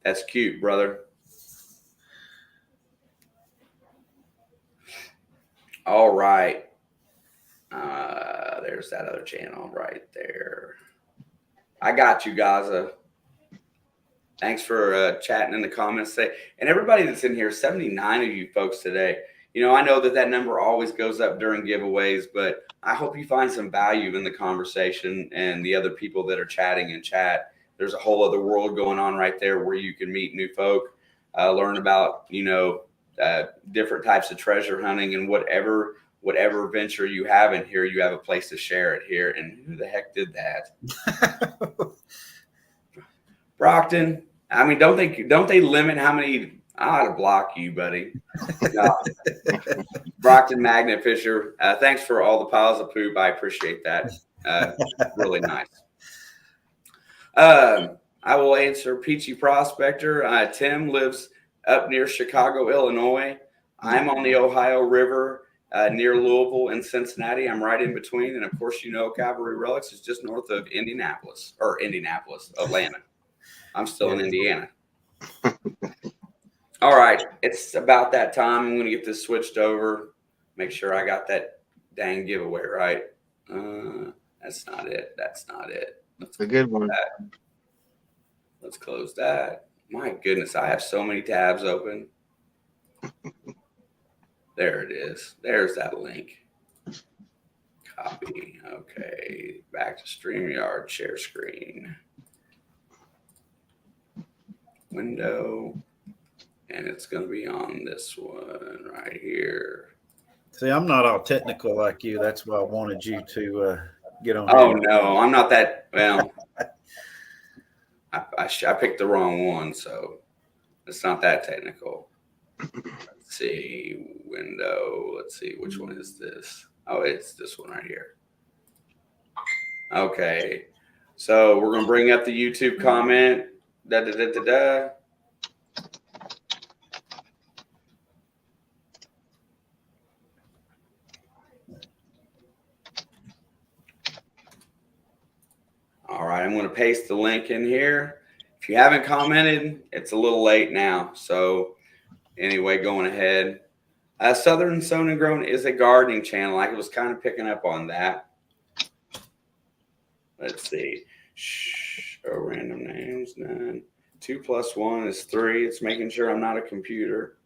That's cute, brother. All right. There's that other channel right there. I got you, Gaza. Thanks for chatting in the comments today. And everybody that's in here, 79 of you folks today. I know that number always goes up during giveaways, but I hope you find some value in the conversation and the other people that are chatting in chat. There's a whole other world going on right there where you can meet new folk, learn about, different types of treasure hunting and whatever venture you have in here, you have a place to share it here. And who the heck did that? Brockton. I mean, don't they limit how many? I ought to block you, buddy. No. Brockton Magnet Fisher. Thanks for all the piles of poop. I appreciate that. Really nice. I will answer Peachy Prospector. Tim lives up near Chicago, Illinois. I'm on the Ohio River near Louisville and Cincinnati. I'm right in between. And of course, Cavalry Relics is just north of Atlanta. I'm still in Indiana. All right. It's about that time. I'm going to get this switched over. Make sure I got that dang giveaway right. That's not it. That's a good one. Let's close that. My goodness, I have so many tabs open. There it is. There's that link. Copy. Okay. Back to StreamYard. Share screen. Window. And it's going to be on this one right here. See, I'm not all technical like you. That's why I wanted you to get on. Oh, no. I'm not that. Well, I picked the wrong one, so it's not that technical. Let's see. Window. Let's see. Which one is this? Oh, it's this one right here. Okay. So we're going to bring up the YouTube comment. right, I'm going to paste the link in here. If you haven't commented, it's a little late now. So anyway, going ahead. Southern Sown and Grown is a gardening channel. I was kind of picking up on that. Let's see. Random names, none. 2 + 1 is 3. It's making sure I'm not a computer.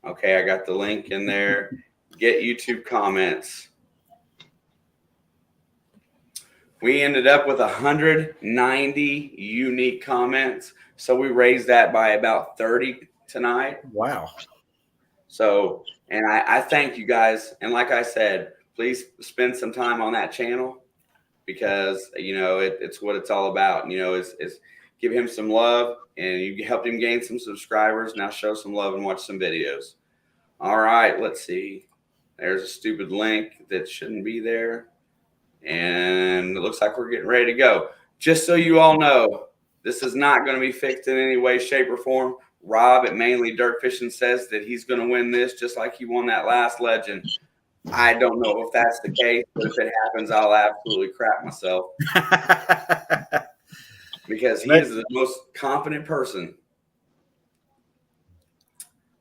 Okay, I got the link in there. Get YouTube comments. We ended up with 190 unique comments. So we raised that by about 30 tonight. Wow. So, and I thank you guys. And like I said, please spend some time on that channel because, it's what it's all about. Is give him some love, and you helped him gain some subscribers. Now show some love and watch some videos. All right, let's see. There's a stupid link that shouldn't be there. And it looks like we're getting ready to go. Just so you all know, this is not going to be fixed in any way, shape, or form. Rob at Mainly Dirt Fishing says that he's going to win this just like he won that last legend. I don't know if that's the case, but if it happens, I'll absolutely crap myself. Because he is the most competent person.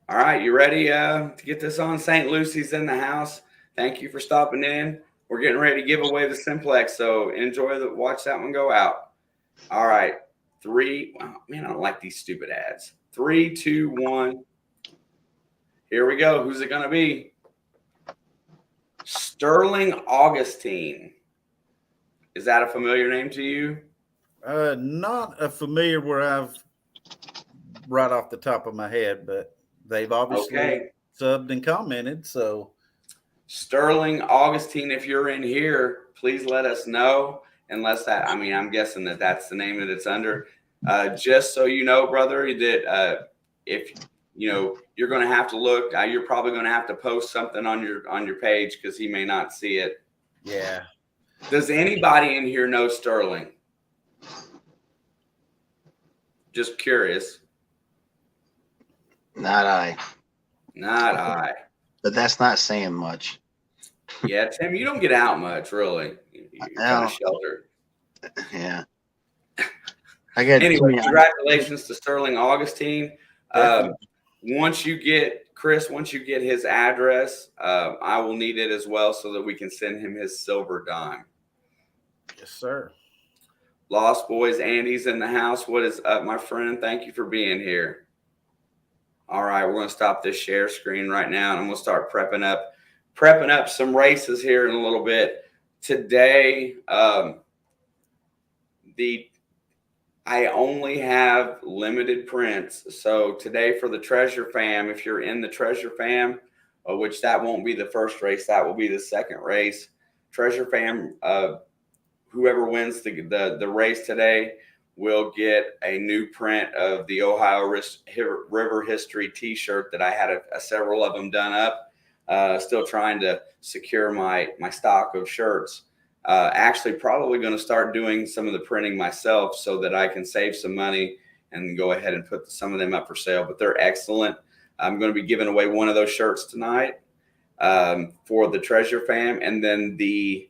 All right, you ready to get this on? St. Lucy's in the house. Thank you for stopping in. We're getting ready to give away the Simplex, so watch that one go out. All right, 3. Oh, man, I don't like these stupid ads. 3, 2, 1. Here we go. Who's it going to be? Sterling Augustine. Is that a familiar name to you? Not a familiar where I've right off the top of my head, but they've obviously subbed and commented. So Sterling Augustine, if you're in here, please let us know. Unless I'm guessing that's the name that it's under. Just so you know, brother, that if you're going to have to look, you're probably going to have to post something on your page because he may not see it. Yeah. Does anybody in here know Sterling? Just curious. Not I. Not I. But that's not saying much. Yeah, Tim, you don't get out much, really. You're kind of sheltered. Yeah. Anyway, congratulations to Sterling Augustine. Once you get his address, I will need it as well so that we can send him his silver dime. Yes, sir. Lost Boys, Andy's in the house. What is up, my friend? Thank you for being here. All right, we're going to stop this share screen right now, and I'm going to start prepping up some races here in a little bit. Today, I only have limited prints. So today for the Treasure Fam, if you're in the Treasure Fam, which that won't be the first race, that will be the second race. Treasure Fam, whoever wins the race today will get a new print of the Ohio River History t-shirt that I had several of them done up. Still trying to secure my stock of shirts. Actually probably going to start doing some of the printing myself so that I can save some money and go ahead and put some of them up for sale, but they're excellent. I'm going to be giving away one of those shirts tonight for the Treasure Fam. And then the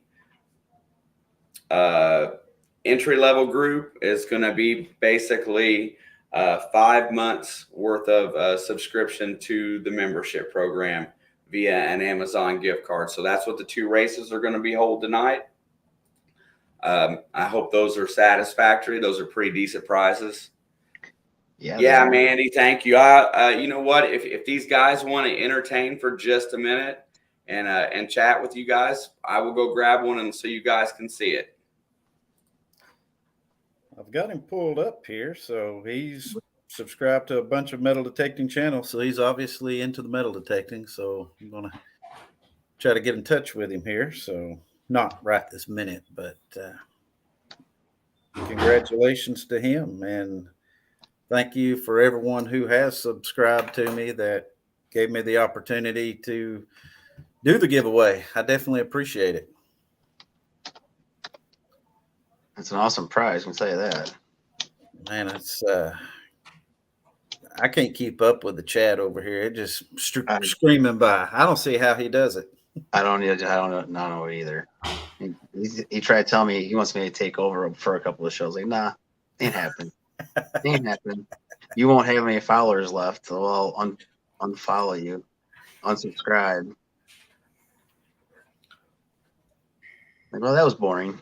entry-level group is going to be basically 5 months worth of subscription to the membership program via an Amazon gift card. So that's what the 2 races are going to be held tonight. I hope those are satisfactory. Those are pretty decent prizes. Yeah, Mandy, thank you. You know what? If these guys want to entertain for just a minute and chat with you guys, I will go grab one and so you guys can see it. I've got him pulled up here, so he's subscribed to a bunch of metal detecting channels, so he's obviously into the metal detecting. So I'm gonna try to get in touch with him here. So not right this minute, but congratulations to him, and thank you for everyone who has subscribed to me that gave me the opportunity to do the giveaway. I definitely appreciate it. That's an awesome prize. I can tell you that. Man, it's I can't keep up with the chat over here. It just screaming by. I don't see how he does it. I don't know either. he tried to tell me he wants me to take over for a couple of shows. Like, nah, ain't happening. Ain't happening. You won't have any followers left, so I'll unfollow you, unsubscribe. Like, well, that was boring.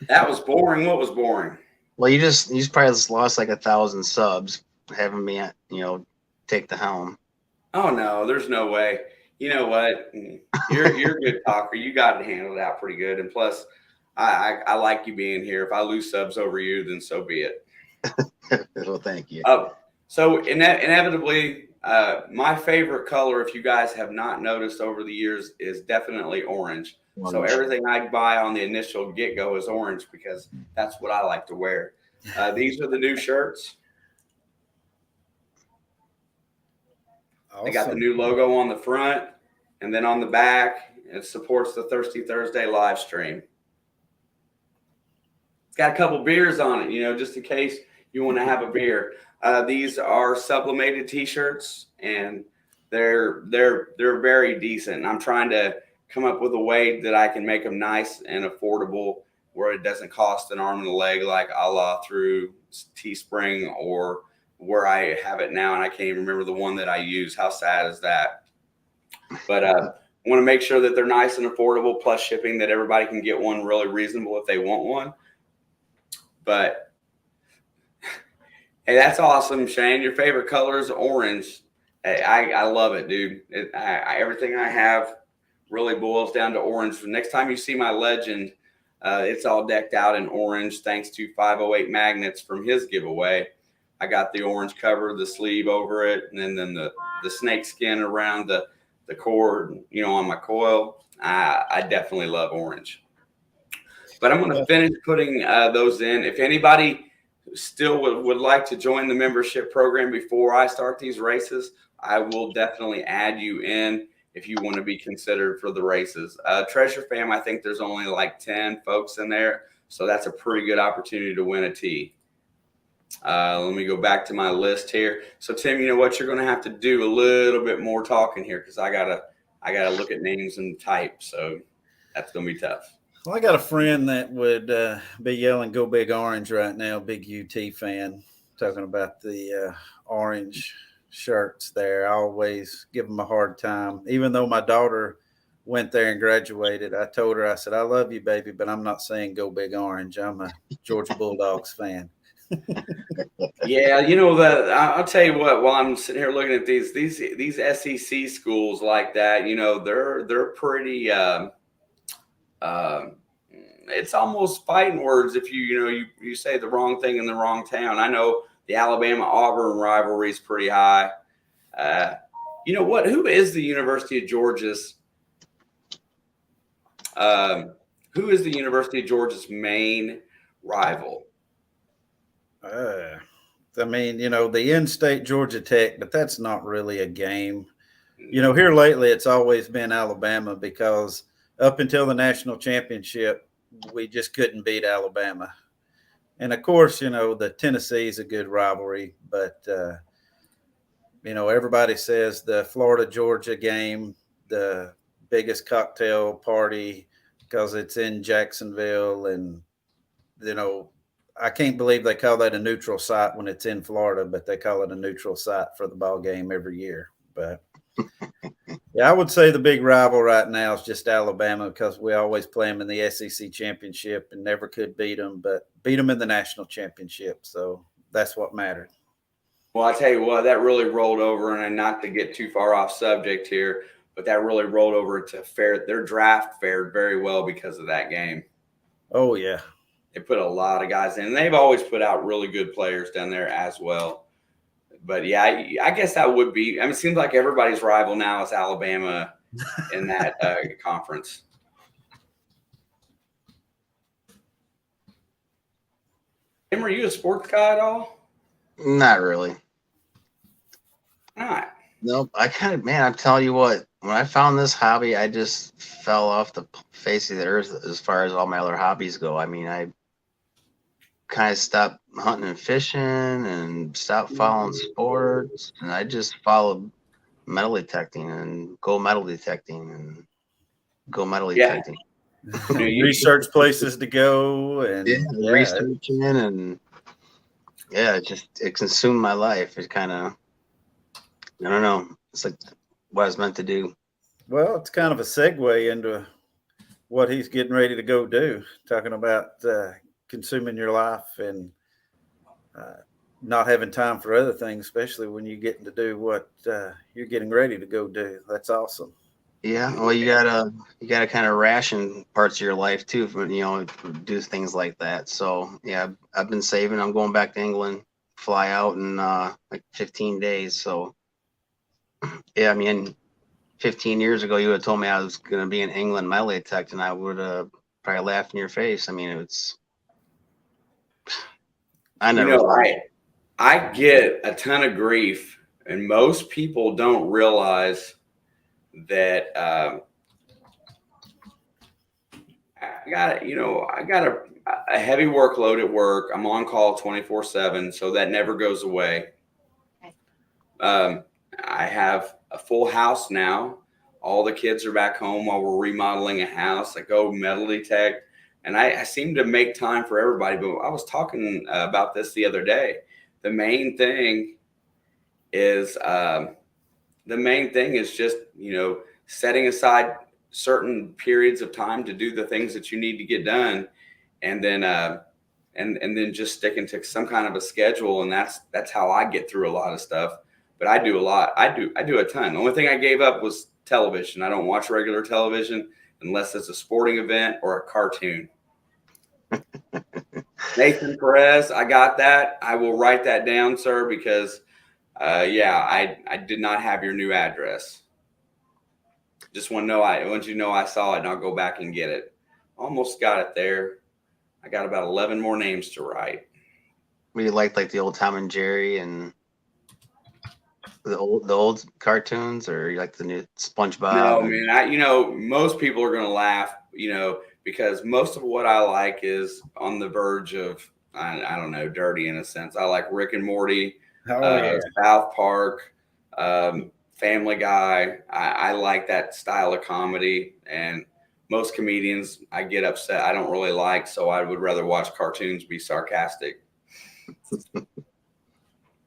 That was boring. What was boring? Well, you probably just lost like 1,000 subs having me, take the helm. Oh no, there's no way. You know what? You're a good talker. You got it handled out pretty good. And plus, I like you being here. If I lose subs over you, then so be it. Well, thank you. So inevitably, my favorite color, if you guys have not noticed over the years, is definitely orange. So everything I buy on the initial get-go is orange because that's what I like to wear. These are the new shirts. Awesome. They got the new logo on the front, and then on the back, it supports the Thirsty Thursday live stream. It's got a couple beers on it, just in case you want to have a beer. These are sublimated T-shirts, and they're very decent. I'm trying to come up with a way that I can make them nice and affordable, where it doesn't cost an arm and a leg, like a la through Teespring or where I have it now, and I can't even remember the one that I use. How sad is that? But I want to make sure that they're nice and affordable, plus shipping, that everybody can get one really reasonable if they want one. But hey, that's awesome, Shane. Your favorite color is orange. Hey, I love it, dude. Everything I have really boils down to orange. The next time you see my legend, it's all decked out in orange, thanks to 508 Magnets from his giveaway. I got the orange cover, the sleeve over it, and then the snake skin around the cord, on my coil. I definitely love orange. But I'm going to finish putting those in. If anybody still would like to join the membership program before I start these races, I will definitely add you in if you want to be considered for the races. Treasure Fam, I think there's only like 10 folks in there, so that's a pretty good opportunity to win a tee. Let me go back to my list here. So Tim, you know what, you're going to have to do a little bit more talking here because I gotta look at names and type. So that's going to be tough. Well, I got a friend that would be yelling "Go Big Orange" right now, big UT fan, talking about the orange shirts there. I always give them a hard time. Even though my daughter went there and graduated, I told her, I said, I love you, baby, but I'm not saying "Go Big Orange." I'm a Georgia Bulldogs fan. Yeah, I'll tell you what, while I'm sitting here looking at these SEC schools like that, they're pretty it's almost fighting words if you say the wrong thing in the wrong town. I know the Alabama-Auburn rivalry is pretty high. You know what? Who is the University of Georgia's main rival? The in-state Georgia Tech, but that's not really a game. Here lately, it's always been Alabama because up until the national championship, we just couldn't beat Alabama. And of course, the Tennessee is a good rivalry, but everybody says the Florida-Georgia game, the biggest cocktail party because it's in Jacksonville. And, I can't believe they call that a neutral site when it's in Florida, but they call it a neutral site for the ball game every year. But yeah, I would say the big rival right now is just Alabama because we always play them in the SEC championship and never could beat them, but beat them in the national championship. So that's what mattered. Well, I tell you what, that really rolled over, and not to get too far off subject here, but that really rolled over to their draft fared very well because of that game. Oh, yeah. They put a lot of guys in, and they've always put out really good players down there as well. But, yeah, I guess that would be – it seems like everybody's rival now is Alabama in that conference. Tim, are you a sports guy at all? Not really. Not. Nope. I'm telling you what, when I found this hobby, I just fell off the face of the earth as far as all my other hobbies go. I kind of stopped hunting and fishing and stopped following sports, and I just followed metal detecting and gold medal detecting and go metal Yeah. detecting. Research places to go and Researching and it consumed my life. It kind of, I don't know. It's like what I was meant to do. Well, it's kind of a segue into what he's getting ready to go do, talking about consuming your life and not having time for other things, especially when you're getting to do what you're getting ready to go do. That's awesome. Yeah, well, you gotta kind of ration parts of your life too, for do things like that. So yeah, I've been saving. I'm going back to England, fly out in like 15 days. So yeah, I mean, 15 years ago, you would have told me I was gonna be in England melee tech, and I would have probably laughed in your face. I mean, I never. I get a ton of grief, and most people don't realize that I got a heavy workload at work. I'm on call 24/7, so that never goes away. I have a full house now. All the kids are back home while we're remodeling a house. I go metal detect, and I seem to make time for everybody. But I was talking about this the other day. The main thing is just setting aside certain periods of time to do the things that you need to get done, and then and then just sticking to some kind of a schedule. And that's how I get through a lot of stuff. But I do a lot. I do a ton. The only thing I gave up was television. I don't watch regular television unless it's a sporting event or a cartoon. Nathan Perez, I got that. I will write that down, sir, because I did not have your new address. Just want you to know I saw it, and I'll go back and get it. Almost got it there. I got about 11 more names to write. We like the old Tom and Jerry and the old cartoons, or you like the new SpongeBob? No, man. Most people are gonna laugh, because most of what I like is on the verge of I don't know, dirty in a sense. I like Rick and Morty, South Park, Family Guy. I like that style of comedy, and most comedians I get upset I don't really like, so I would rather watch cartoons be sarcastic.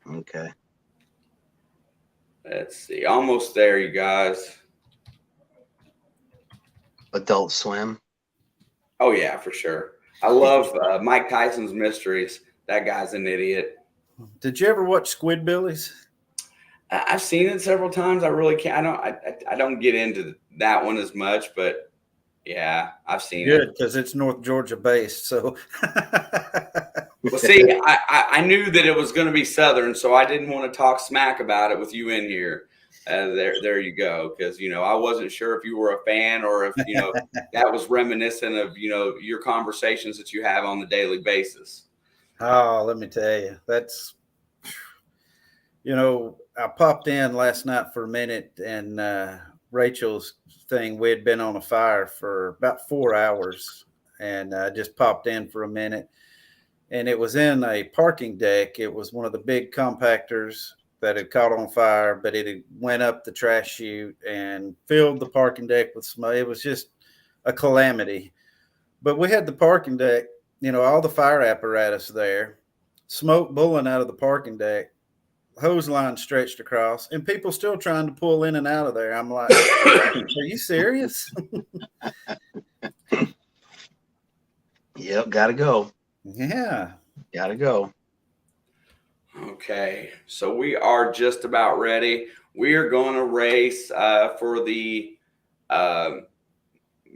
Okay. Let's see. Almost there, you guys. Adult Swim. Oh, yeah, for sure. I love Mike Tyson's Mysteries. That guy's an idiot. Did you ever watch Squidbillies? I've seen it several times. I really can't. I don't get into that one as much, but yeah, I've seen it. Good, because it's North Georgia based. So, well, see, I knew that it was going to be Southern, so I didn't want to talk smack about it with you in here. There you go. Because I wasn't sure if you were a fan or if that was reminiscent of your conversations that you have on the daily basis. Oh, let me tell you, that's I popped in last night for a minute, and Rachel's thing, we had been on a fire for about 4 hours, and I just popped in for a minute, and it was in a parking deck. It was one of the big compactors that had caught on fire, but it had went up the trash chute and filled the parking deck with smoke. It was just a calamity. But we had the parking deck, all the fire apparatus there, smoke billowing out of the parking deck, hose line stretched across, and people still trying to pull in and out of there. I'm like, are you serious? Yep, gotta go. Yeah. Gotta go. Okay, so we are just about ready. We are going to race for the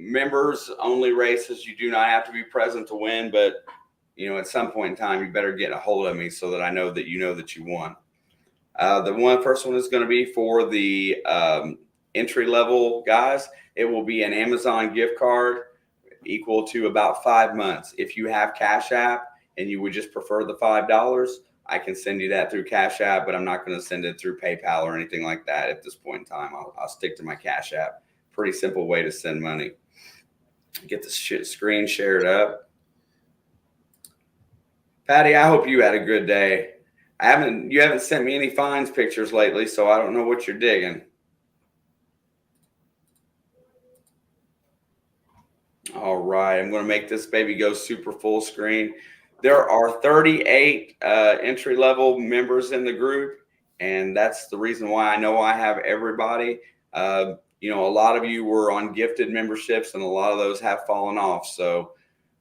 members only races. You do not have to be present to win, but at some point in time, you better get a hold of me so that I know that you won. The first one is going to be for the entry level guys. It will be an Amazon gift card equal to about 5 months. If you have Cash App and you would just prefer the $5, I can send you that through Cash App, but I'm not going to send it through PayPal or anything like that at this point in time. I'll stick to my Cash App. Pretty simple way to send money. Get the screen shared up. Patty, I hope you had a good day. You haven't sent me any fines pictures lately, so I don't know what you're digging. All right, I'm going to make this baby go super full screen. There are 38 entry level members in the group, and that's the reason why I know I have everybody. You know, a lot of you were on gifted memberships, and a lot of those have fallen off. So,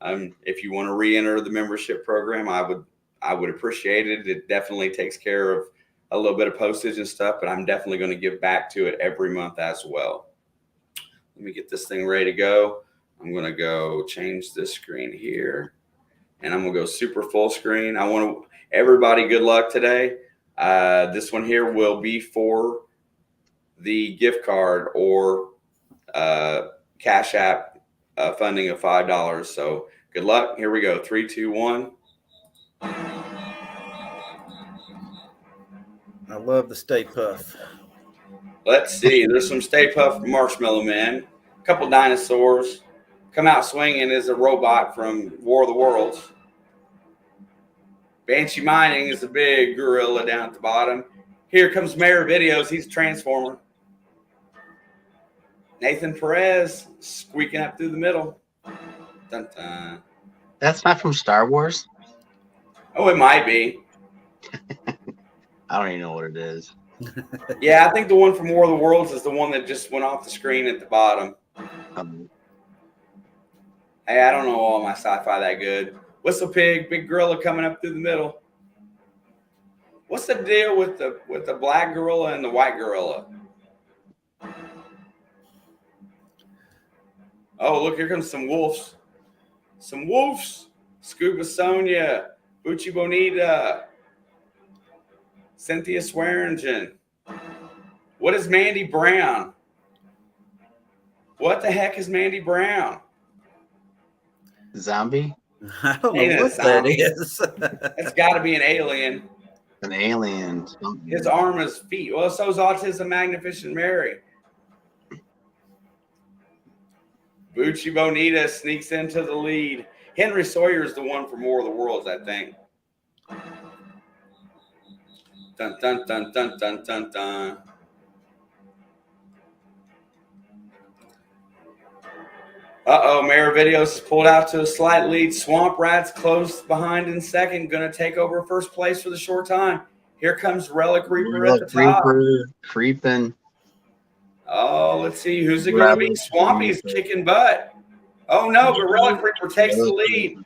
if you want to re-enter the membership program, I would appreciate it. It definitely takes care of a little bit of postage and stuff, but I'm definitely going to give back to it every month as well. Let me get this thing ready to go. I'm going to go change this screen here, and I'm going to go super full screen. I want to everybody good luck today. This one here will be for the gift card or Cash App funding of $5. So good luck. Here we go. 3, 2, 1. I love the Stay Puff. Let's see. There's some Stay Puft Marshmallow Men, a couple dinosaurs. Come out swinging is a robot from War of the Worlds. Banshee Mining is a big gorilla down at the bottom. Here comes Mayor Videos. He's a transformer. Nathan Perez squeaking up through the middle. Dun, dun. That's not from Star Wars. Oh, it might be. I don't even know what it is. Yeah, I think the one from War of the Worlds is the one that just went off the screen at the bottom. Hey, I don't know all my sci-fi that good. Whistle Pig, big gorilla coming up through the middle. What's the deal with the black gorilla and the white gorilla? Oh, look, here comes some wolves. Some wolves. Scuba Sonia, Bucci Bonita, Cynthia Swearingen. What is Mandy Brown? What the heck is Mandy Brown? Zombie? I don't Ain't know it a what that zombie? is. It's got to be an alien. An alien. His arm is feet. Well, so is Autism Magnificent Mary. Bucci Bonita sneaks into the lead. Henry Sawyer is the one from War of the Worlds, I think. Dun, dun, dun, dun, dun, dun, dun. Uh-oh, Mayor Videos has pulled out to a slight lead. Swamp Rat's close behind in second. Going to take over first place for the short time. Here comes Relic Reaper at the top. Reaper creeping. Oh, let's see. Who's it going to be? Swampy's kicking butt. Oh, no, but Relic Reaper takes the lead.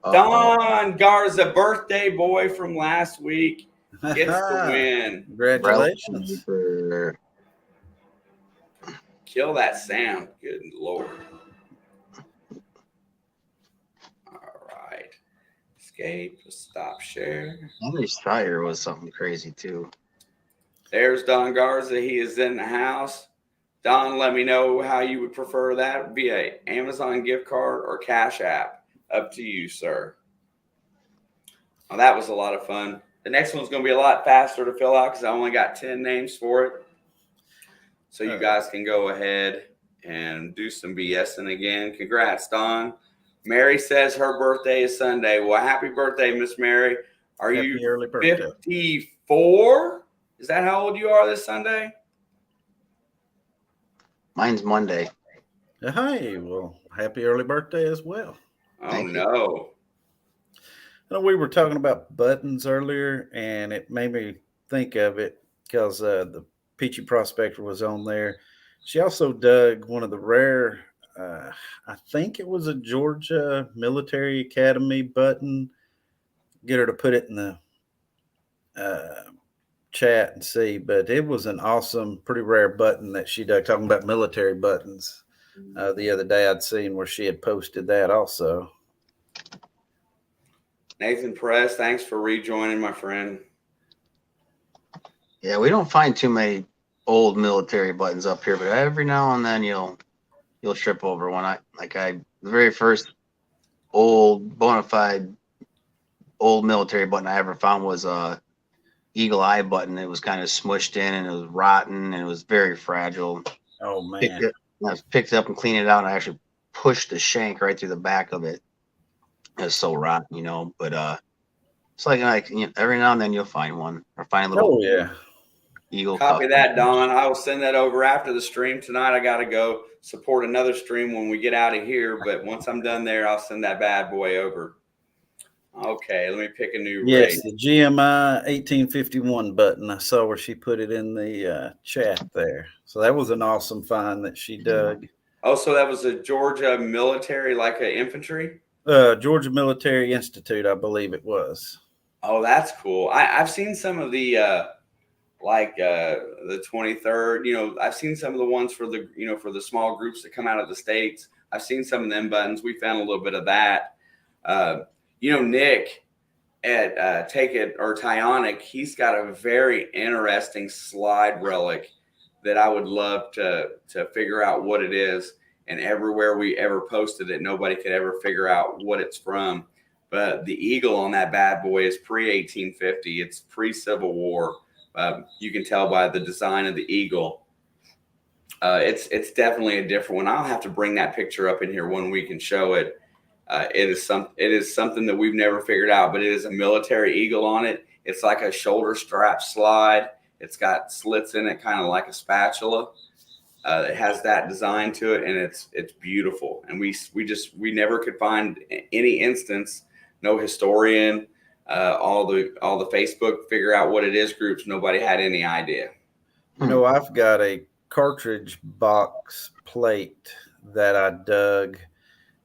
Don Garza, birthday boy from last week, gets the win. Congratulations. Kill that sound. Good Lord. All right. Escape, stop share. Henry's fire was something crazy, too. There's Don Garza. He is in the house. Don, let me know how you would prefer that via Amazon gift card or Cash App. Up to you, sir. Oh, that was a lot of fun. The next one's going to be a lot faster to fill out because I only got 10 names for it. So you guys can go ahead and do some BSing again. Congrats, Don. Mary says her birthday is Sunday. Well, happy birthday, Miss Mary. Are Happy you early birthday. 54? Is that how old you are this Sunday? Mine's Monday. Hey, well, happy early birthday as well. Oh, no. You know, we were talking about buttons earlier, and it made me think of it because the Peachy Prospector was on there. She also dug one of the rare, I think it was a Georgia Military Academy button. Get her to put it in the chat and see, but it was an awesome, pretty rare button that she dug. Talking about military buttons. The other day I'd seen where she had posted that also. Nathan Perez, thanks for rejoining, my friend. Yeah, we don't find too many old military buttons up here, but every now and then you'll trip over one. The very first old bona fide old military button I ever found was a Eagle Eye button. It was kind of smushed in and it was rotten and it was very fragile. Oh man. I picked it up and cleaned it out and I actually pushed the shank right through the back of it. It was so rotten, you know, but it's like you know, every now and then you'll find one or find a little yeah. Eagle. Copy that, Don. I will send that over after the stream tonight. I got to go. support another stream when we get out of here. But once I'm done there, I'll send that bad boy over. Okay, let me pick a new Yes, race. the GMI 1851 button. I saw where she put it in the chat there. So that was an awesome find that she dug. Oh, so that was a Georgia military, like a infantry? Georgia Military Institute, I believe it was. Oh, that's cool. I've seen some of the the 23rd. You know, I've seen some of the ones for the for the small groups that come out of the states. I've seen some of them buttons. We found a little bit of that. Nick at Take It or Tionic, he's got a very interesting slide relic that I would love to figure out what it is. And everywhere we ever posted it, nobody could ever figure out what it's from. But the eagle on that bad boy is pre-1850. It's pre-Civil War. You can tell by the design of the eagle. It's definitely a different one. I'll have to bring that picture up in here one week and show it. It is something that we've never figured out, but it is a military eagle on it. It's like a shoulder strap slide. It's got slits in it, kind of like a spatula. It has that design to it, and it's beautiful. And we never could find any instance. No historian, all the Facebook figure out what it is groups. Nobody had any idea. You know, I've got a cartridge box plate that I dug,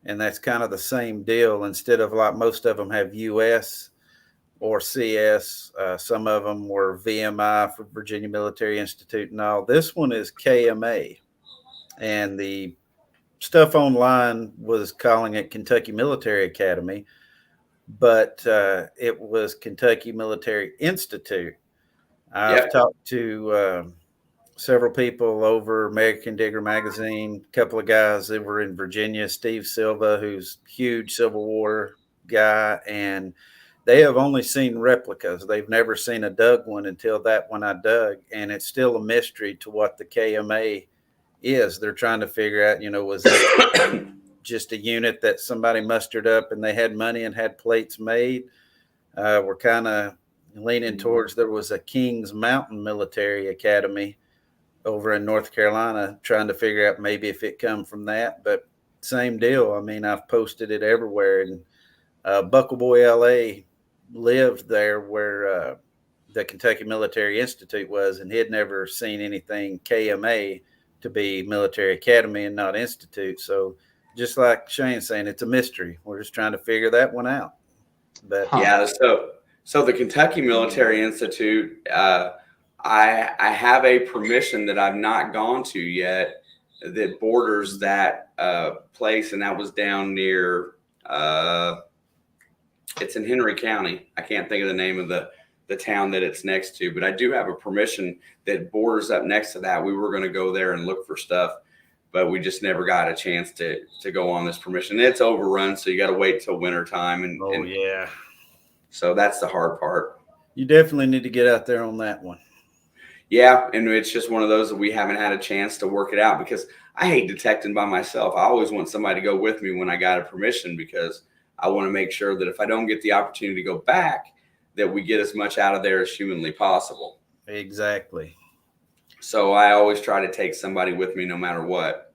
and that's kind of the same deal. Instead of like most of them have US or CS, some of them were VMI for Virginia Military Institute and all. This one is KMA, and the stuff online was calling it Kentucky Military Academy, but it was Kentucky Military Institute. I've talked to several people over American Digger magazine, a couple of guys that were in Virginia, Steve Silva, who's a huge Civil War guy, and they have only seen replicas. They've never seen a dug one until that one I dug, and it's still a mystery to what the KMA is. They're trying to figure out, was it just a unit that somebody mustered up and they had money and had plates made? We're kind of leaning towards there was a Kings Mountain Military Academy over in North Carolina, trying to figure out maybe if it come from that, but same deal. I mean, I've posted it everywhere, and Buckle Boy LA lived there where the Kentucky Military Institute was, and he had never seen anything KMA to be Military Academy and not Institute. So just like Shane's saying, it's a mystery. We're just trying to figure that one out. But yeah, so the Kentucky Military Institute, I have a permission that I've not gone to yet that borders that place, and that was down near it's in Henry County. I can't think of the name of the town that it's next to, but I do have a permission that borders up next to that. We were going to go there and look for stuff, but we just never got a chance to go on this permission. It's overrun, so you got to wait till winter time. And yeah. So that's the hard part. You definitely need to get out there on that one. Yeah, and it's just one of those that we haven't had a chance to work it out, because I hate detecting by myself. I always want somebody to go with me when I got a permission, because I want to make sure that if I don't get the opportunity to go back, that we get as much out of there as humanly possible. Exactly. So I always try to take somebody with me no matter what.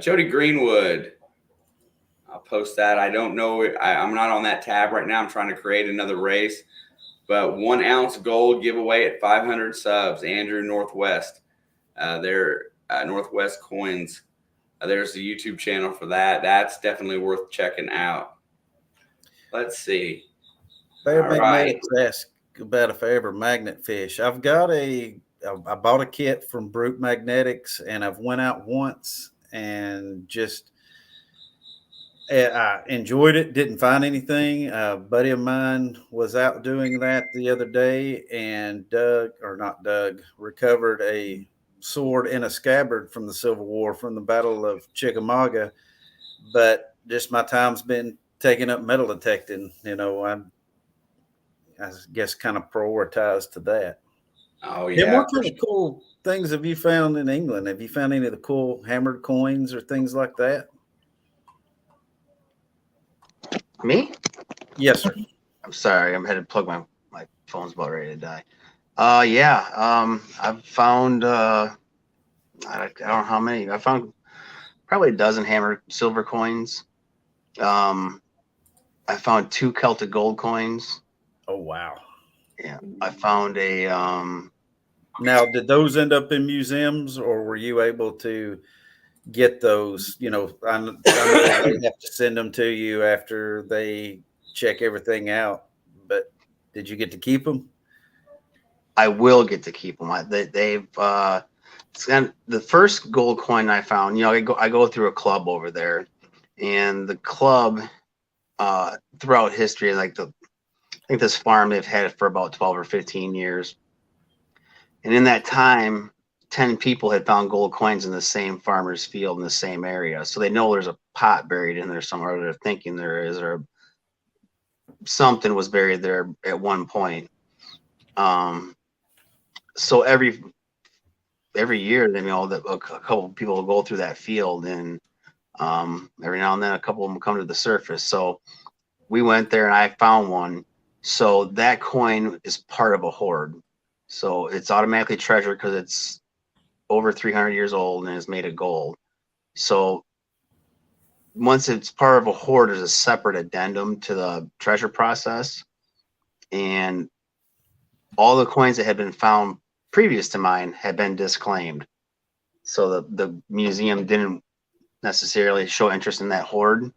Jody Greenwood, I'll post that. I don't know. I'm not on that tab right now. I'm trying to create another race. But 1 ounce gold giveaway at 500 subs. Andrew Northwest. They're Northwest Coins. There's the YouTube channel for that. That's definitely worth checking out. Let's see. Bear All right. Magnetics asked about if I ever magnet fish. I bought a kit from Brute Magnetics, and I've went out once and just I enjoyed it. Didn't find anything. A buddy of mine was out doing that the other day, and recovered a sword in a scabbard from the Civil War, from the Battle of Chickamauga. But just my time's been taking up metal detecting. I guess kind of prioritized to that. Oh, yeah. And what kind of cool things have you found in England? Have you found any of the cool hammered coins or things like that? Me? Yes, sir. I'm sorry. I'm headed to plug my phone's about ready to die. Yeah. I've found I don't know how many. I found probably a dozen hammer silver coins. I found 2 Celtic gold coins. Oh, wow. Yeah, I found a Now, did those end up in museums, or were you able to get those? I know they have to send them to you after they check everything out, but did you get to keep them? I will get to keep them. They've the first gold coin I found. I go through a club over there, and the club throughout history, I think this farm they've had it for about 12 or 15 years, and in that time, 10 people had found gold coins in the same farmer's field in the same area. So they know there's a pot buried in there somewhere. They're thinking there is, or something was buried there at one point. So every year, a couple of people will go through that field, and every now and then a couple of them come to the surface. So we went there and I found one. So that coin is part of a hoard. So it's automatically treasured because it's over 300 years old and is made of gold. So once it's part of a hoard, there's a separate addendum to the treasure process. And all the coins that had been found previous to mine had been disclaimed. So the museum didn't necessarily show interest in that hoard.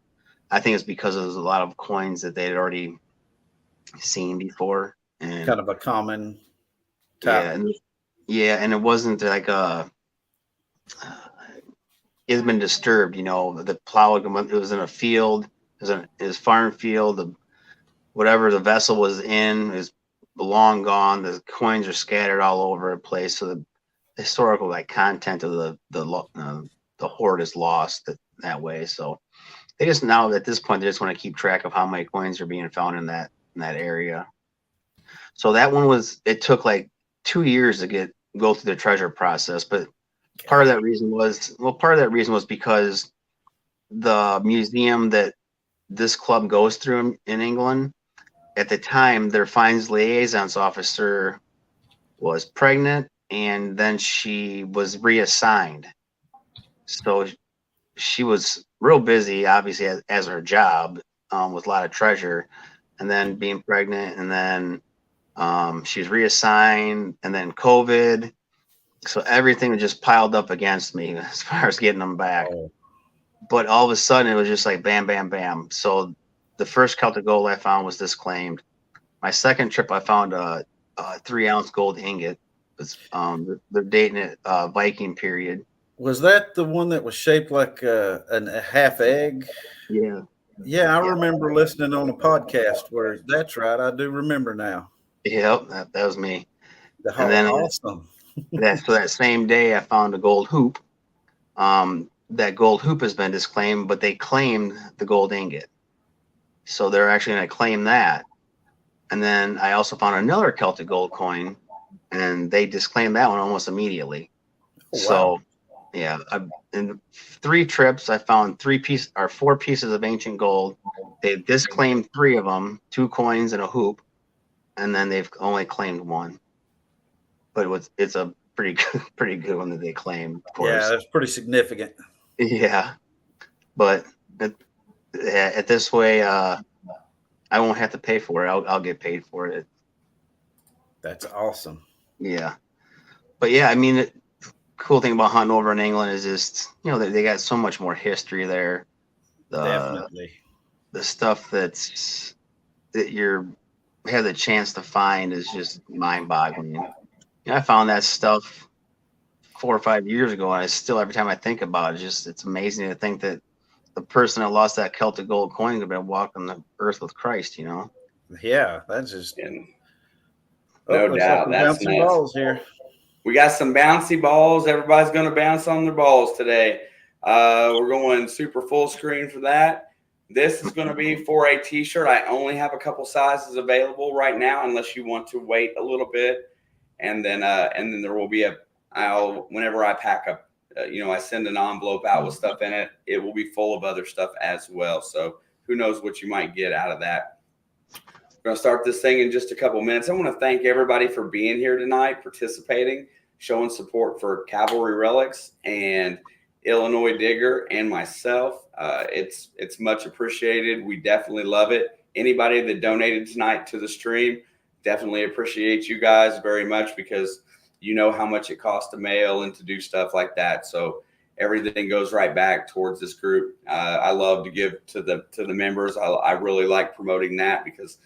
I think it's because there's a lot of coins that they had already seen before. And Kind of a common type. and it wasn't like it's been disturbed. The plow, it was in a field, it was his farm field. Whatever the vessel was in is long gone. The coins are scattered all over the place. So the historical content of the hoard is lost that way. So they just now at this point they just want to keep track of how many coins are being found in that area. So that one it took like 2 years to go through the treasure process, but part of that reason was because the museum that this club goes through in England, at the time, their fines liaisons officer was pregnant, and then she was reassigned. So she was real busy, obviously, as her job, with a lot of treasure, and then being pregnant, and then she was reassigned, and then COVID. So everything just piled up against me as far as getting them back. Oh. But all of a sudden, it was just like bam, bam, bam. So the first Celtic gold I found was disclaimed. My second trip, I found a 3-ounce gold ingot. They're dating it Viking period. Was that the one that was shaped like a half egg? Yeah. Yeah, I remember listening on a podcast where that's right. I do remember now. Yep, that was me. And then awesome. So that same day, I found a gold hoop. That gold hoop has been disclaimed, but they claimed the gold ingot. So they're actually going to claim that. And then I also found another Celtic gold coin, and they disclaimed that one almost immediately. Oh, wow. So, yeah, in 3 trips, I found 4 pieces of ancient gold. They disclaimed 3 of them, 2 coins and a hoop, and then they've only claimed 1. But it's a pretty good one that they claimed, of course. Yeah, that's pretty significant. Yeah, but at this way, I won't have to pay for it. I'll get paid for it. That's awesome. Yeah, but yeah, I mean, the cool thing about hunting over in England is just they got so much more history there. Definitely, the stuff that you have the chance to find is just mind-boggling. I found that stuff 4 or 5 years ago, and I still, every time I think about it, it's amazing to think that the person that lost that Celtic gold coin could have been walking the earth with Christ. Yeah, that's just no doubt. That's bouncing balls here. We got some bouncy balls. Everybody's going to bounce on their balls today. We're going super full screen for that. This is going to be for a t-shirt. I only have a couple sizes available right now, unless you want to wait a little bit. And then there will be whenever I pack up, I send an envelope out with stuff in it. It will be full of other stuff as well. So who knows what you might get out of that. We're going to start this thing in just a couple minutes. I want to thank everybody for being here tonight, participating. showing support for Cavalry Relics and Illinois Digger and myself. It's much appreciated. We definitely love it. Anybody that donated tonight to the stream, definitely appreciate you guys very much, because you know how much it costs to mail and to do stuff like that. So everything goes right back towards this group. I love to give to the members. I really like promoting that, because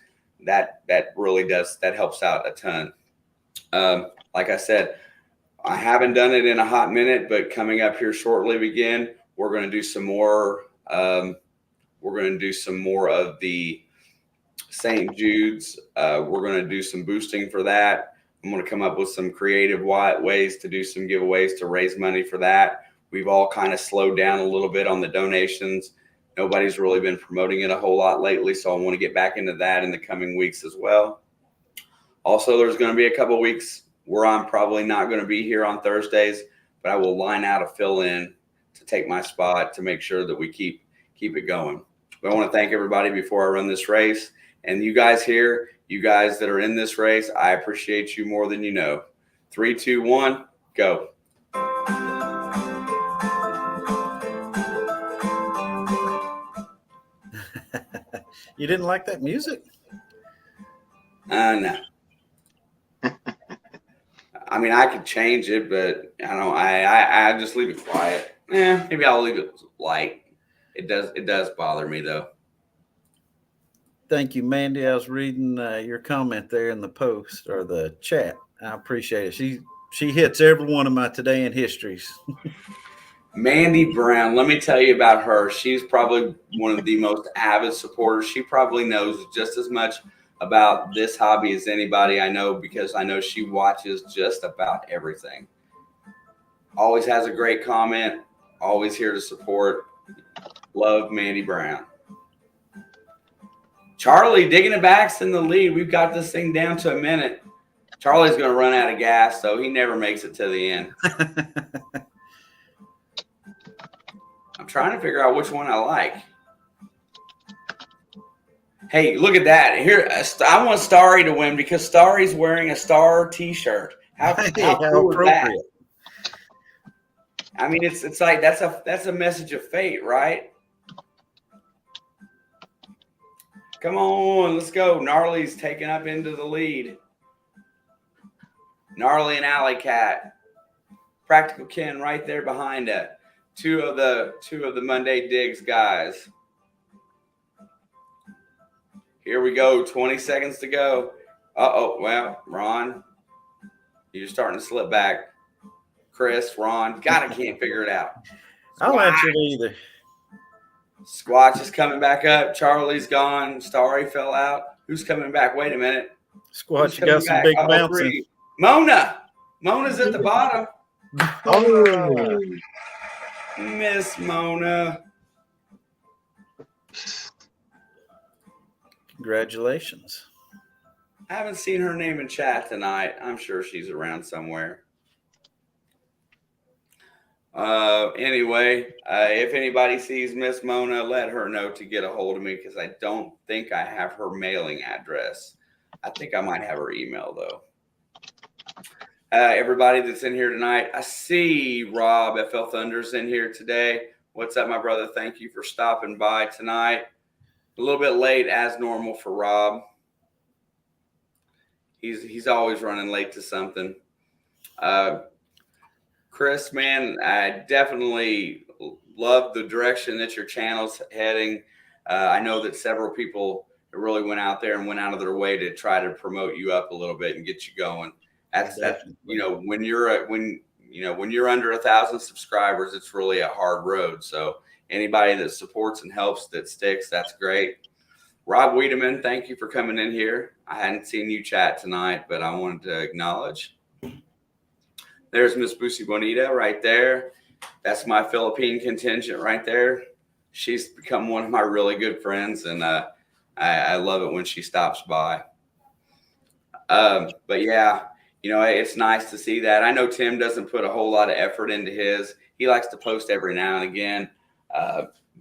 that really does, that helps out a ton. Like I said, I haven't done it in a hot minute, but coming up here shortly again, we're going to do some more. We're going to do some more of the St. Jude's. We're going to do some boosting for that. I'm going to come up with some creative ways to do some giveaways to raise money for that. We've all kind of slowed down a little bit on the donations. Nobody's really been promoting it a whole lot lately, so I want to get back into that in the coming weeks as well. Also, there's going to be a couple weeks where I'm probably not going to be here on Thursdays, but I will line out a fill-in to take my spot to make sure that we keep it going. But I want to thank everybody before I run this race. And you guys here, you guys that are in this race, I appreciate you more than you know. 3, 2, 1, go. You didn't like that music? No. I mean, I could change it, but I don't. I just leave it quiet. Maybe I'll leave it light. It does bother me though. Thank you, Mandy. I was reading your comment there in the post or the chat. I appreciate it. She hits every one of my Today in Histories. Mandy Brown, let me tell you about her. She's probably one of the most avid supporters. She probably knows just as much about this hobby as anybody I know, because I know she watches just about everything. Always has a great comment. Always here to support. Love Mandy Brown. Charlie digging it back's in the lead. We've got this thing down to a minute. Charlie's going to run out of gas, so he never makes it to the end. I'm trying to figure out which one I like. Hey, look at that. Here, I want Starry to win because Starry's wearing a Star t-shirt. How cool is that? I mean, it's like that's a message of fate, right? Come on, let's go. Gnarly's taking up into the lead. Gnarly and Alley Cat. Practical Ken right there behind it. Two of the Monday Digs guys. Here we go. 20 seconds to go. Uh-oh. Well, Ron, you're starting to slip back. Chris, Ron, can't figure it out. I don't answer it either. Squatch is coming back up. Charlie's gone. Starry fell out. Who's coming back? Wait a minute. Squatch, you got some big bouncing. Mona's at the bottom. Oh, Miss Mona. congratulations. I haven't seen her name in chat tonight. I'm sure she's around somewhere. Anyway, if anybody sees Miss Mona, let her know to get a hold of me, because I don't think I have her mailing address. I think I might have her email though. Everybody that's in here tonight, I see Rob FL Thunder's in here today. What's up, my brother? Thank you for stopping by tonight. A little bit late as normal for Rob. He's always running late to something. Chris, man, I definitely love the direction that your channel's heading. I know that several people really went out there and went out of their way to try to promote you up a little bit and get you going. That's when you're under 1,000 subscribers, it's really a hard road. So anybody that supports and helps, that sticks, that's great. Rob Wiedemann, thank you for coming in here. I hadn't seen you chat tonight, but I wanted to acknowledge. There's Miss Busi Bonita right there. That's my Philippine contingent right there. She's become one of my really good friends, and I love it when she stops by. But yeah, it's nice to see that. I know Tim doesn't put a whole lot of effort into his. He likes to post every now and again.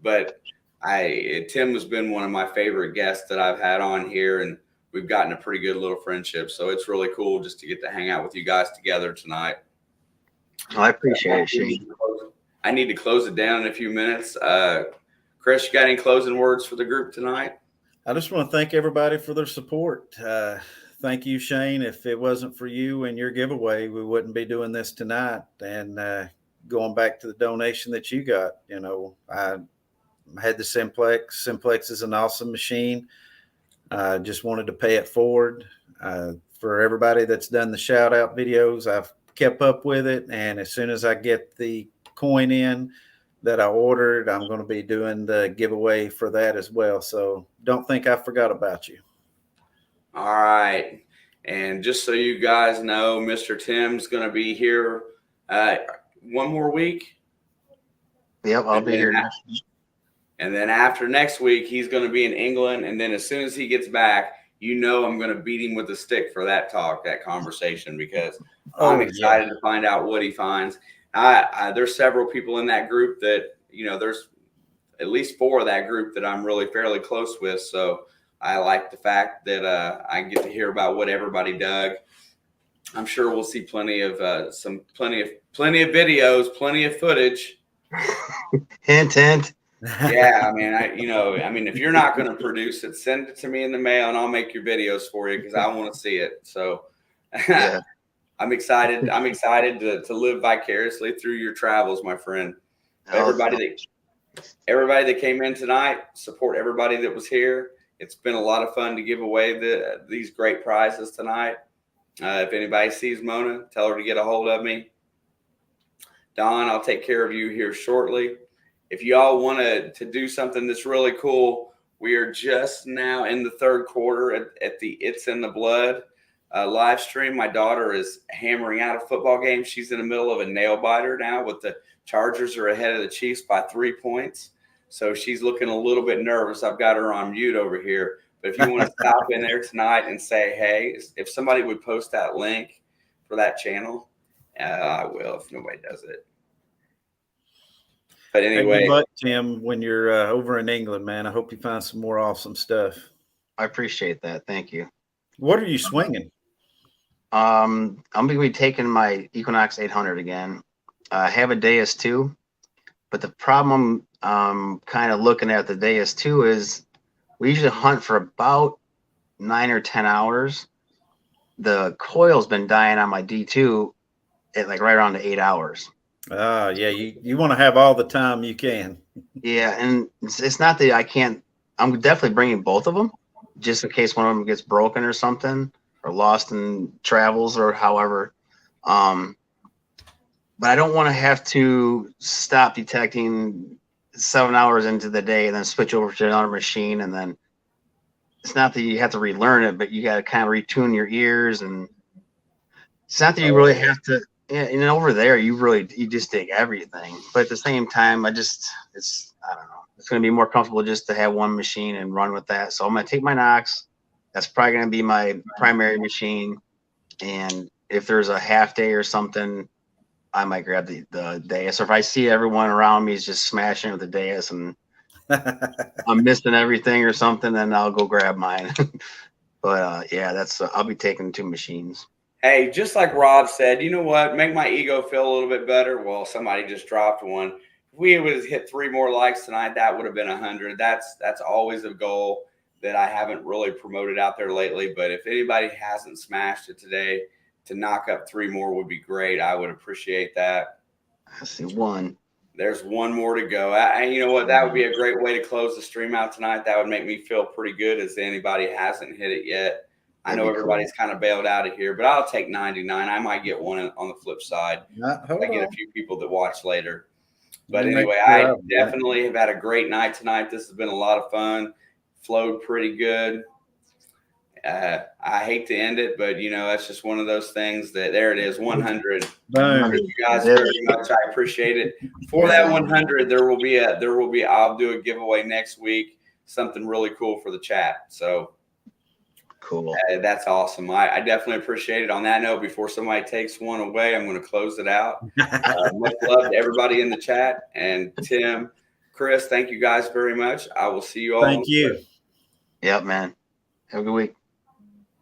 But Tim has been one of my favorite guests that I've had on here, and we've gotten a pretty good little friendship. So it's really cool just to get to hang out with you guys together tonight. I appreciate it, Shane. I need to close it down in a few minutes. Chris, you got any closing words for the group tonight? I just want to thank everybody for their support. Thank you, Shane. If it wasn't for you and your giveaway, we wouldn't be doing this tonight. And going back to the donation that you got, I had the Simplex. Simplex is an awesome machine. I just wanted to pay it forward. For everybody that's done the shout out videos, I've kept up with it. And as soon as I get the coin in that I ordered, I'm going to be doing the giveaway for that as well. So don't think I forgot about you. All right. And just so you guys know, Mr. Tim's going to be here one more week. Yep, I'll be here next week. And then after next week, he's going to be in England. And then as soon as he gets back, I'm going to beat him with a stick for that conversation, because I'm excited to find out what he finds. There's several people in that group that, there's at least 4 of that group that I'm really fairly close with. So I like the fact that I get to hear about what everybody dug. I'm sure we'll see plenty of videos, plenty of footage. Hint, hint. Yeah, if you're not going to produce it, send it to me in the mail, and I'll make your videos for you, because I want to see it. So yeah. I'm excited. I'm excited to live vicariously through your travels, my friend. Everybody that came in tonight, support everybody that was here. It's been a lot of fun to give away these great prizes tonight. If anybody sees Mona, tell her to get a hold of me. Don, I'll take care of you here shortly. If you all want to do something that's really cool, we are just now in the 3rd quarter at the It's in the Blood live stream. My daughter is hammering out a football game. She's in the middle of a nail biter now, with the Chargers are ahead of the Chiefs by 3 points. So she's looking a little bit nervous. I've got her on mute over here. But if you want to stop in there tonight and say, hey, if somebody would post that link for that channel, I will, if nobody does it. But anyway. Hey, good luck, Tim, when you're over in England, man. I hope you find some more awesome stuff. I appreciate that. Thank you. What are you swinging? I'm going to be taking my Equinox 800 again. I have a Deus 2, but the problem I'm kind of looking at the Deus 2 is we usually hunt for about 9 or 10 hours. The coil's been dying on my D2 at like right around 8 hours. Yeah, you want to have all the time you can. Yeah, and it's not that I can't. I'm definitely bringing both of them, just in case one of them gets broken or something, or lost in travels or however. But I don't want to have to stop detecting 7 hours into the day and then switch over to another machine. And then it's not that you have to relearn it, but you got to kind of retune your ears. And it's not that you really have to. Yeah, over there, you just dig everything. But at the same time, I don't know. It's going to be more comfortable just to have one machine and run with that. So I'm going to take my Knox. That's probably going to be my primary machine. And if there's a half day or something, I might grab the Deus. Or if I see everyone around me is just smashing with the Deus and I'm missing everything or something, then I'll go grab mine. But yeah, I'll be taking 2 machines. Hey, just like Rob said, you know what? Make my ego feel a little bit better. Well, somebody just dropped one. If we would have hit 3 more likes tonight, that would have been 100. That's always a goal that I haven't really promoted out there lately. But if anybody hasn't smashed it today, to knock up 3 more would be great. I would appreciate that. I see 1. There's 1 more to go. And you know what? That would be a great way to close the stream out tonight. That would make me feel pretty good, as anybody hasn't hit it yet. I know everybody's kind of bailed out of here, but I'll take 99. I might get one on the flip side. I get a few people that watch later. But anyway, I definitely have had a great night tonight. This has been a lot of fun. Flowed pretty good. I hate to end it, but that's just one of those things that there it is, 100. Thank you guys very much. I appreciate it. For that 100, there will be I'll do a giveaway next week, something really cool for the chat. So cool. That's awesome. I definitely appreciate it. On that note, before somebody takes one away, I'm going to close it out. Much love to everybody in the chat, and Tim, Chris, thank you guys very much. I will see you all. Thank you. Yep, man. Have a good week.